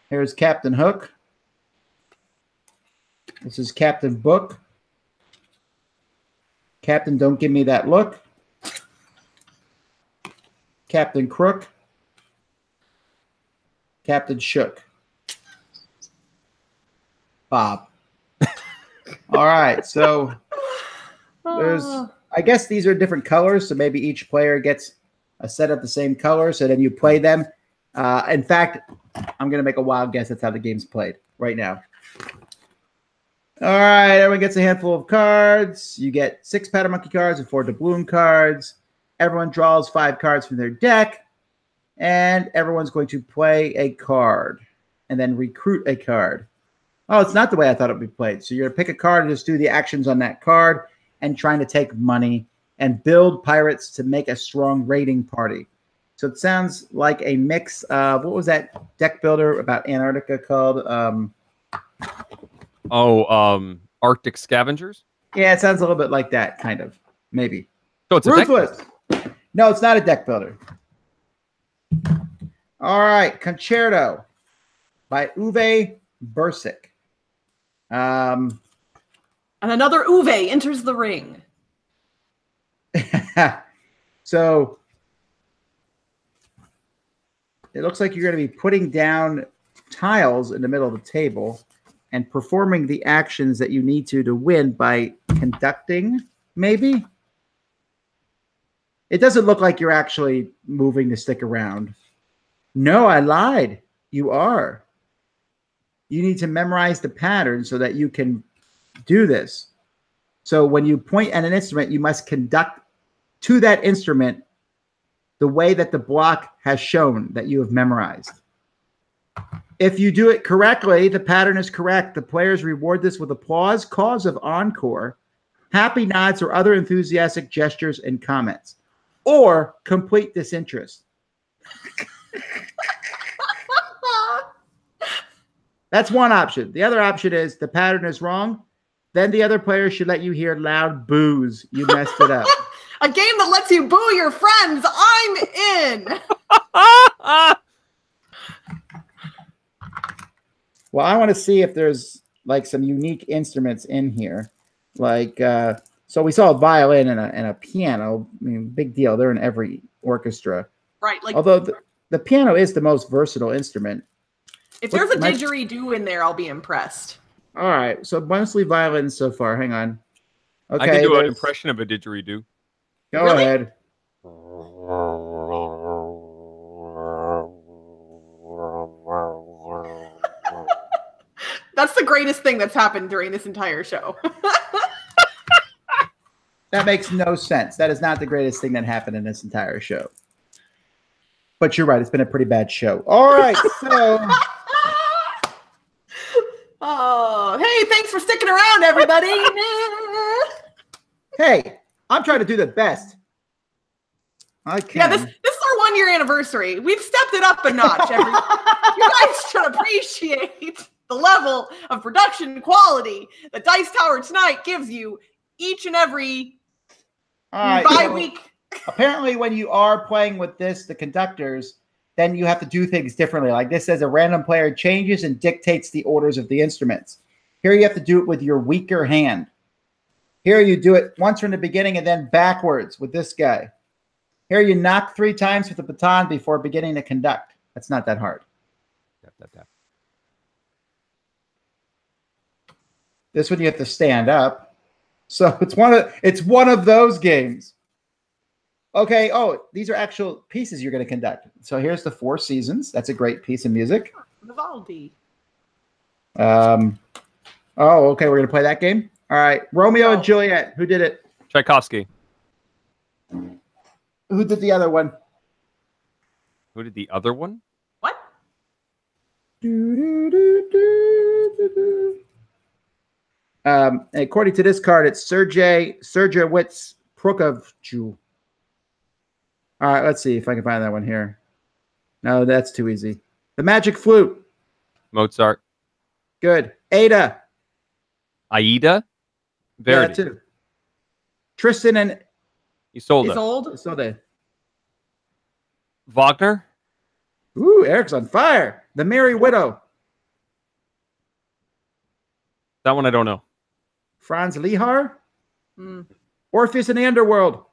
Here's Captain Hook. This is Captain Book. Captain Don't Give Me That Look. Captain Crook. Captain Shook. Bob. All right, so there's, I guess these are different colors, so maybe each player gets a set of the same color, so then you play them. In fact, I'm going to make a wild guess that's how the game's played right now. All right, everyone gets a handful of cards. You get 6 powder monkey cards and 4 doubloon cards. Everyone draws 5 cards from their deck, and everyone's going to play a card and then recruit a card. Oh, it's not the way I thought it would be played. So you're going to pick a card and just do the actions on that card and trying to take money and build pirates to make a strong raiding party. So it sounds like a mix of, what was that deck builder about Antarctica called? Arctic Scavengers? Yeah, it sounds a little bit like that, kind of. Maybe. So it's Ruthless. No, it's not a deck builder. All right, Concerto by Uwe Bursic. And another Uwe enters the ring. So it looks like you're going to be putting down tiles in the middle of the table and performing the actions that you need to win by conducting, maybe? It doesn't look like you're actually moving to stick around. No, I lied. You are. You need to memorize the pattern so that you can do this. So when you point at an instrument, you must conduct to that instrument the way that the block has shown that you have memorized. If you do it correctly, the pattern is correct. The players reward this with applause, cause of encore, happy nods, or other enthusiastic gestures and comments, or complete disinterest. That's one option. The other option is the pattern is wrong. Then the other player should let you hear loud boos. You messed it up. A game that lets you boo your friends. I'm in. Well, I want to see if there's like some unique instruments in here. Like, so we saw a violin and a piano. I mean, big deal. They're in every orchestra. Right. Like, although the piano is the most versatile instrument. If there's a didgeridoo in there, I'll be impressed. All right. So mostly violins so far. Hang on. Okay. I can do an impression of a didgeridoo. Go ahead. That's the greatest thing that's happened during this entire show. That makes no sense. That is not the greatest thing that happened in this entire show. But you're right. It's been a pretty bad show. All right. So. Oh, hey, thanks for sticking around, everybody. Hey, I'm trying to do the best I can. Yeah, this is our 1-year anniversary. We've stepped it up a notch. You guys should appreciate the level of production quality that Dice Tower Tonight gives you each and every week. Apparently, when you are playing with the conductors, then you have to do things differently. Like this says, a random player changes and dictates the orders of the instruments. Here you have to do it with your weaker hand. Here you do it once from the beginning and then backwards with this guy. Here you knock 3 times with the baton before beginning to conduct. That's not that hard. This one you have to stand up. So it's one of those games. Okay. Oh, these are actual pieces you're going to conduct. So here's the 4 Seasons. That's a great piece of music. Vivaldi. Oh, okay. We're going to play that game. All right. Romeo and Juliet. Who did it? Tchaikovsky. Who did the other one? Who did the other one? What? According to this card, it's Sergejewicz Prokofjew. All right, let's see if I can find that one here. No, that's too easy. The Magic Flute. Mozart. Good. Ada. Aida. Verdi. Yeah, too. Tristan and Isolde. Wagner. Ooh, Eric's on fire. The Merry Widow. That one I don't know. Franz Lehar. Orpheus in the Underworld.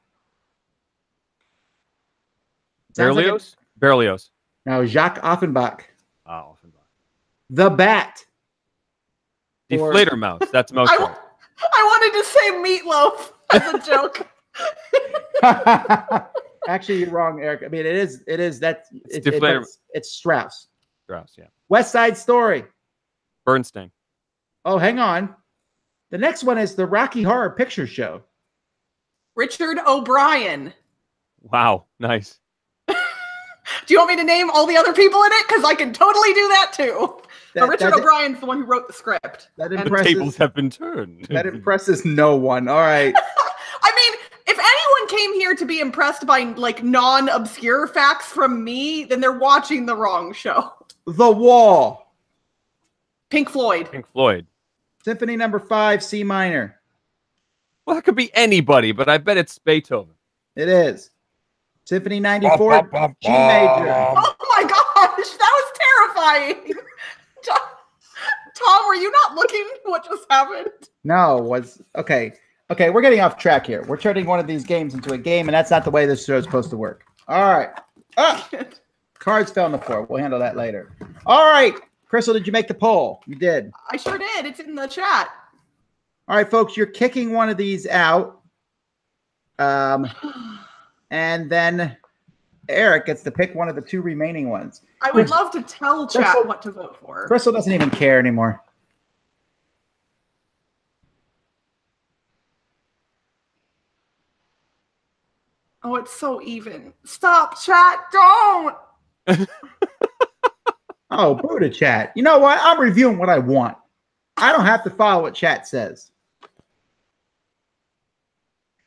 Berlioz? Berlioz. No, Jacques Offenbach. Oh, Offenbach. The Bat. Die Fledermaus. That's Mozart. I wanted to say Meatloaf as a joke. Actually, you're wrong, Eric. I mean, it is. It's Strauss. Strauss, yeah. West Side Story. Bernstein. Oh, hang on. The next one is the Rocky Horror Picture Show. Richard O'Brien. Wow, nice. Do you want me to name all the other people in it? Because I can totally do that too. But Richard O'Brien's the one who wrote the script. That impresses, the tables have been turned. That impresses no one. All right. I mean, if anyone came here to be impressed by like non-obscure facts from me, then they're watching the wrong show. The Wall. Pink Floyd. Pink Floyd. Symphony No. 5, C minor. Well, that could be anybody, but I bet it's Beethoven. It is. Symphony 94, G major. Oh my gosh, that was terrifying. Tom, were you not looking what just happened? No, was okay. Okay, we're getting off track here. We're turning one of these games into a game, and that's not the way this show is supposed to work. All right. Cards fell on the floor. We'll handle that later. All right. Crystal, did you make the poll? You did. I sure did. It's in the chat. All right, folks, you're kicking one of these out. And then Eric gets to pick one of the 2 remaining ones. I would love to tell chat what to vote for. Crystal doesn't even care anymore. Oh, it's so even. Stop, chat. Don't. Oh, boo to chat. You know what? I'm reviewing what I want. I don't have to follow what chat says.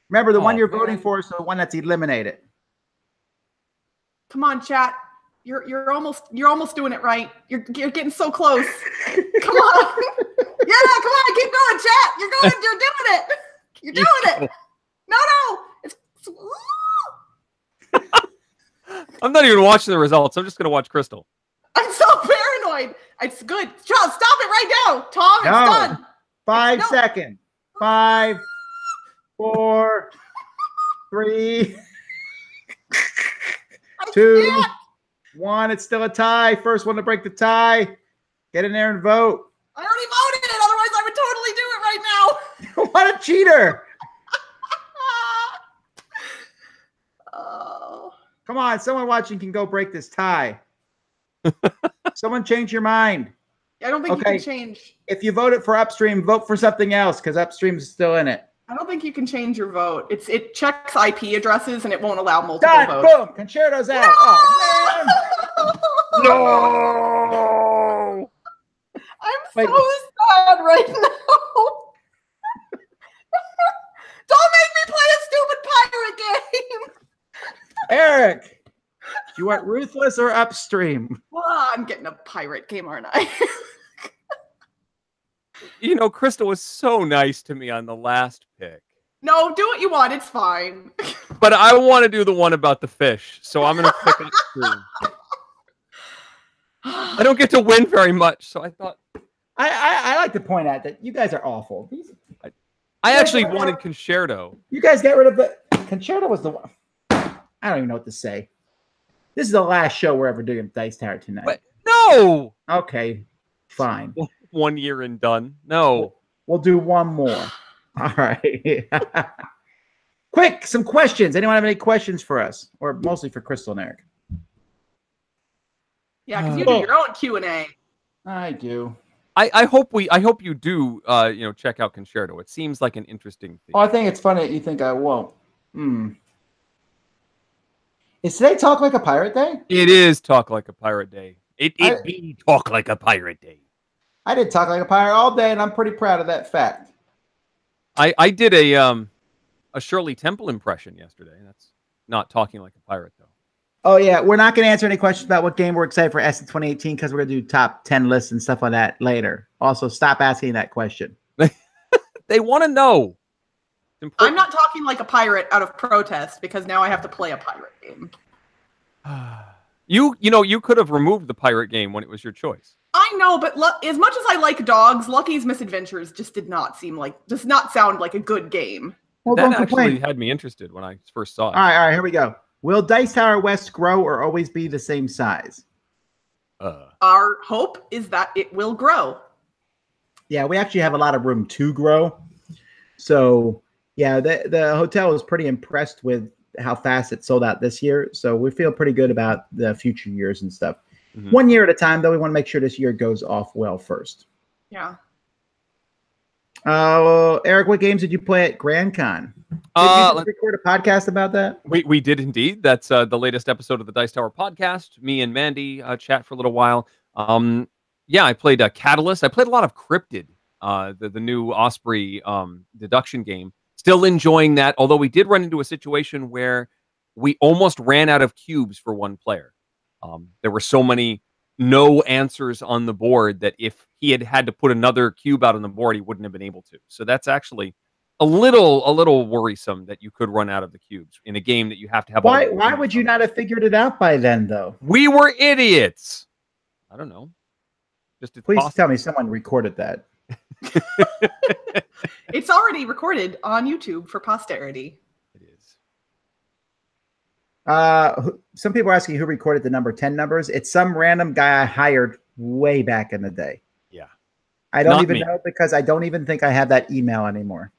Remember, the one you're voting for is the one that's eliminated. Come on, chat. You're almost doing it right. You're getting so close. Come on. Yeah, come on. Keep going, chat. You're doing it. You're doing it. No. It's I'm not even watching the results. I'm just going to watch Crystal. I'm so paranoid. It's good. Stop it right now. Tom, it's done. 5 seconds. 5, 4, 3, 2, 1. It's still a tie. First one to break the tie. Get in there and vote. I already voted. Otherwise, I would totally do it right now. What a cheater. Come on. Someone watching can go break this tie. Someone change your mind. I don't think you can change. If you voted for Upstream, vote for something else because Upstream's still in it. I don't think you can change your vote. It checks IP addresses and it won't allow multiple votes. Boom! Concerto's out. No! Oh man! No! I'm so sad right now. Don't make me play a stupid pirate game. Eric, do you want Ruthless or Upstream? Well, I'm getting a pirate game, aren't I? You know, Crystal was so nice to me on the last pick. No, do what you want. It's fine. But I want to do the one about the fish, so I'm going to pick Upstream. I don't get to win very much, so I thought... I like to point out that you guys are awful. I actually wanted Concerto. You guys get rid of the... Concerto was the one... I don't even know what to say. This is the last show we're ever doing Dice Tower tonight. But no! Okay, fine. 1 year and done. No. We'll do one more. All right. Quick, some questions. Anyone have any questions for us? Or mostly for Crystal and Eric? Yeah, because you do your own Q&A. I do. I hope you do check out Concerto. It seems like an interesting thing. Oh, I think it's funny that you think I won't. Is today Talk Like a Pirate Day? It is Talk Like a Pirate Day. It be Talk Like a Pirate Day. I did Talk Like a Pirate all day, and I'm pretty proud of that fact. I did a Shirley Temple impression yesterday. That's not talking like a pirate, though. Oh, yeah. We're not going to answer any questions about what game we're excited for Essen 2018 because we're going to do top 10 lists and stuff like that later. Also, stop asking that question. They want to know. I'm not talking like a pirate out of protest because now I have to play a pirate game. You could have removed the pirate game when it was your choice. I know, but as much as I like dogs, Lucky's Misadventures just does not sound like a good game. Well, that actually had me interested when I first saw it. All right, here we go. Will Dice Tower West grow or always be the same size? Our hope is that it will grow. Yeah, we actually have a lot of room to grow. So, yeah, the hotel is pretty impressed with how fast it sold out this year. So we feel pretty good about the future years and stuff. 1 year at a time, though. We want to make sure this year goes off well first. Yeah. Eric, what games did you play at Grand Con? Did you just record a podcast about that? We did indeed. That's the latest episode of the Dice Tower podcast. Me and Mandy chat for a little while. Yeah, I played Catalyst. I played a lot of Cryptid, the new Osprey deduction game. Still enjoying that, although we did run into a situation where we almost ran out of cubes for one player. There were so many no answers on the board that if he had to put another cube out on the board, he wouldn't have been able to. So that's actually a little worrisome that you could run out of the cubes in a game that you have to have. Why would you not have figured it out by then, though? We were idiots. I don't know. Please tell me someone recorded that. It's already recorded on YouTube for posterity. It is. Some people are asking who recorded the number 10 numbers. It's some random guy I hired way back in the day. Yeah. I don't even know because I don't even think I have that email anymore.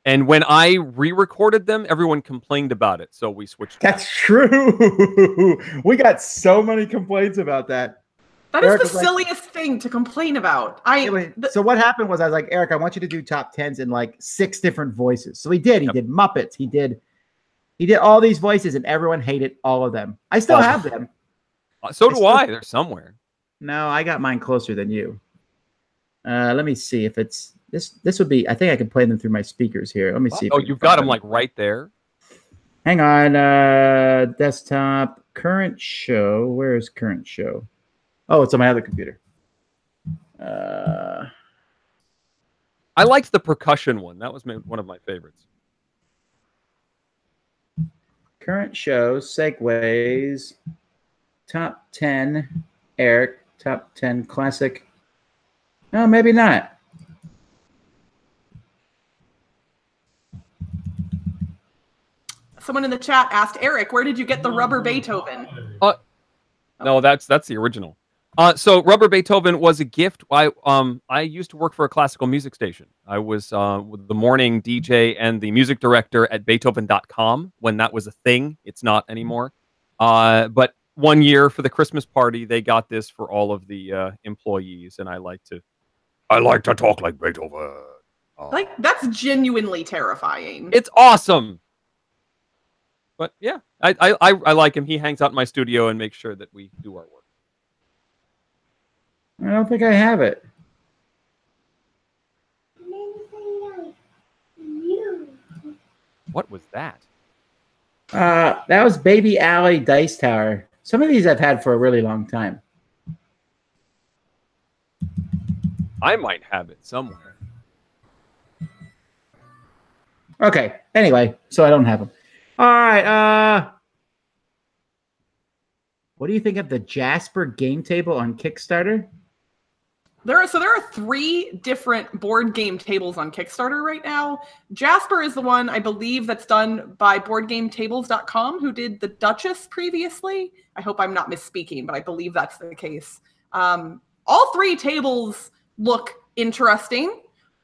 And when I re-recorded them, everyone complained about it. So we switched. That's true. We got so many complaints about that. That is the silliest thing to complain about. So what happened was I was like, Eric, I want you to do top 10s in like 6 different voices. So he did. He did Muppets. He did all these voices, and everyone hated all of them. I still have them. So do I. They're somewhere. No, I got mine closer than you. Let me see if it's this would be. I think I can play them through my speakers here. Let me see. Oh, you've got them like right there. Hang on. Desktop current show. Where is current show? Oh, it's on my other computer. I liked the percussion one. That was one of my favorites. Current shows, segues, top 10, Eric, top 10 classic. No, maybe not. Someone in the chat asked Eric, where did you get the rubber Beethoven? No, that's the original. So Rubber Beethoven was a gift. I used to work for a classical music station. I was the morning DJ and the music director at Beethoven.com when that was a thing. It's not anymore. But one year for the Christmas party, they got this for all of the employees, and I like to talk like Beethoven. Like that's genuinely terrifying. It's awesome. But yeah, I like him. He hangs out in my studio and makes sure that we do our work. I don't think I have it. What was that? That was Baby Alley Dice Tower. Some of these I've had for a really long time. I might have it somewhere. Okay. Anyway, so I don't have them. All right. What do you think of the Jasper game table on Kickstarter? There are 3 different board game tables on Kickstarter right now. Jasper is the one, I believe, that's done by BoardGameTables.com, who did the Duchess previously. I hope I'm not misspeaking, but I believe that's the case. All 3 tables look interesting.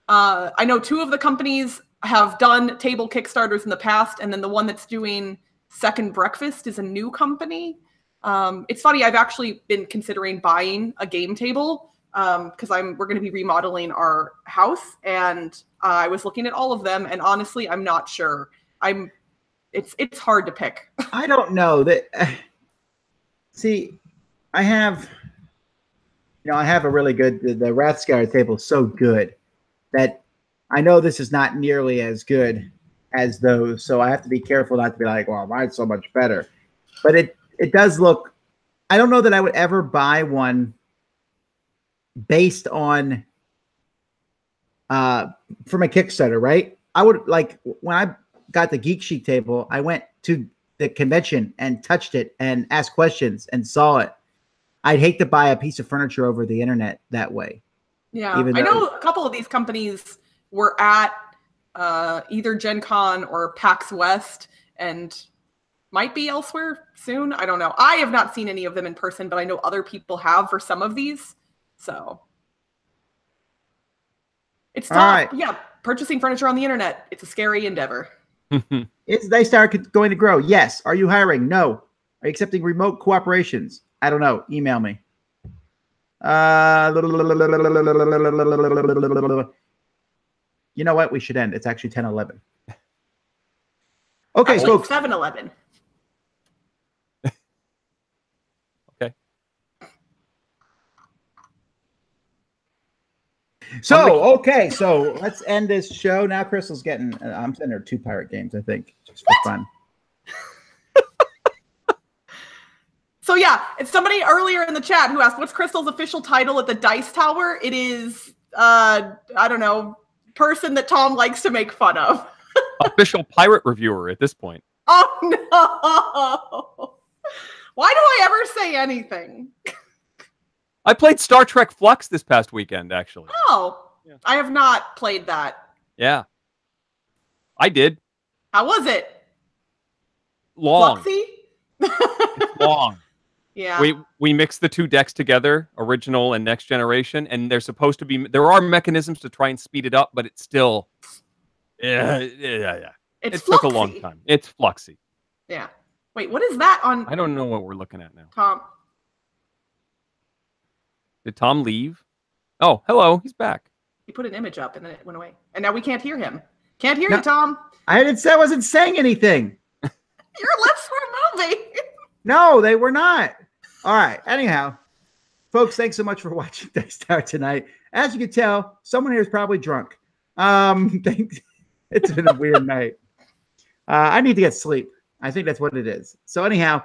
I know 2 of the companies have done table Kickstarters in the past, and then the one that's doing Second Breakfast is a new company. It's funny, I've actually been considering buying a game table because we're going to be remodeling our house, and I was looking at all of them, and honestly, I'm not sure. It's hard to pick. I don't know that. See, I have a really good. The Rathscar table is so good that I know this is not nearly as good as those, so I have to be careful not to be like, well, mine's so much better. But it does look. I don't know that I would ever buy one based on from a Kickstarter, right? I would like when I got the Geek Chic table, I went to the convention and touched it and asked questions and saw it. I'd hate to buy a piece of furniture over the internet that way. Yeah, I know a couple of these companies were at either Gen Con or PAX West and might be elsewhere soon. I don't know. I have not seen any of them in person, but I know other people have for some of these. So it's tough. Right. Yeah, purchasing furniture on the internet, it's a scary endeavor. Is Dice Tower going to grow? Yes. Are you hiring? No. Are you accepting remote cooperations? I don't know. Email me. You know what? We should end. It's actually 10:11. Okay, Actually, folks. 7-Eleven. Okay. So let's end this show now. Crystal's getting. I'm sending her 2 pirate games. I think just for fun. So yeah, it's somebody earlier in the chat who asked, "What's Crystal's official title at the Dice Tower?" It is, I don't know, person that Tom likes to make fun of. Official pirate reviewer at this point. Oh no! Why do I ever say anything? I played Star Trek Flux this past weekend, actually. Oh, yeah. I have not played that. Yeah, I did. How was it? Long. Fluxy? It's long. Yeah. We mixed the 2 decks together, original and next generation, and there are mechanisms to try and speed it up, but it's still, yeah. It took a long time. It's fluxy. Yeah. Wait, what is that on? I don't know what we're looking at now. Tom. Did Tom leave? Oh, hello. He's back. He put an image up and then it went away. And now we can't hear him. Can't hear you, Tom. I wasn't saying anything. Your lips were moving. No, they were not. All right. Anyhow, folks, thanks so much for watching Dice Tower tonight. As you can tell, someone here is probably drunk. Thanks. It's been a weird night. I need to get sleep. I think that's what it is. So anyhow,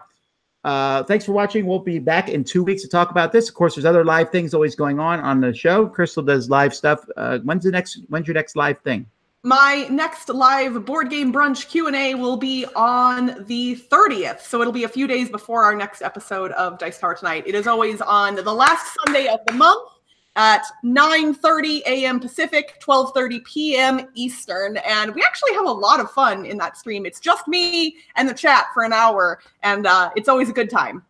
thanks for watching. We'll be back in 2 weeks to talk about this. Of course, there's other live things always going on the show. Crystal does live stuff. When's your next live thing? My next live board game brunch Q&A will be on the 30th. So it'll be a few days before our next episode of Dice Tower Tonight. It is always on the last Sunday of the month at 9:30 a.m. Pacific, 12:30 p.m. Eastern. And we actually have a lot of fun in that stream. It's just me and the chat for an hour. And it's always a good time.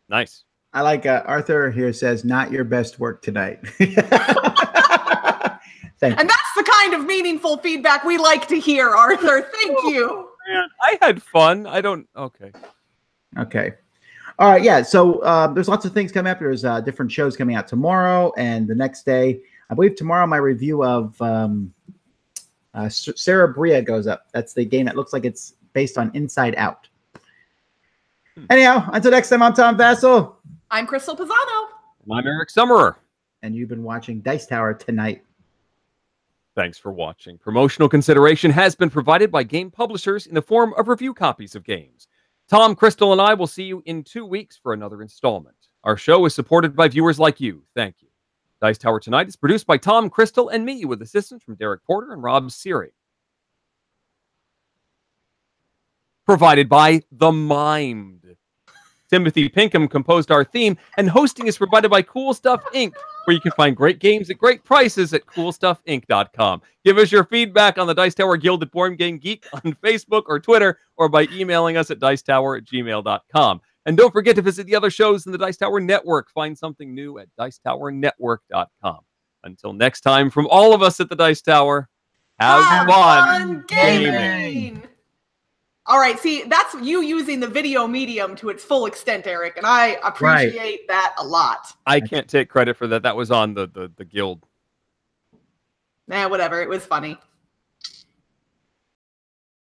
Nice. I like Arthur here says, not your best work tonight. And that's the kind of meaningful feedback we like to hear, Arthur. Thank you. Man, I had fun. Okay. All right, yeah. So there's lots of things coming up. There's different shows coming out tomorrow and the next day. I believe tomorrow my review of Cerebria goes up. That's the game that looks like it's based on Inside Out. Anyhow, until next time, I'm Tom Vassell. I'm Crystal Pisano. And I'm Eric Summerer. And you've been watching Dice Tower Tonight. Thanks for watching. Promotional consideration has been provided by game publishers in the form of review copies of games. Tom, Crystal, and I will see you in 2 weeks for another installment. Our show is supported by viewers like you. Thank you. Dice Tower Tonight is produced by Tom, Crystal, and me with assistance from Derek Porter and Rob Seary. Provided by The Mimed. Timothy Pinkham composed our theme, and hosting is provided by Cool Stuff Inc., where you can find great games at great prices at CoolStuffInc.com. Give us your feedback on the Dice Tower Guild at Board Game Geek on Facebook or Twitter, or by emailing us at dicetower@gmail.com. And don't forget to visit the other shows in the Dice Tower Network. Find something new at dicetowernetwork.com. Until next time, from all of us at the Dice Tower, have fun gaming. All right, see, that's you using the video medium to its full extent, Eric, and I appreciate that a lot. I can't take credit for that. That was on the guild. Whatever. It was funny.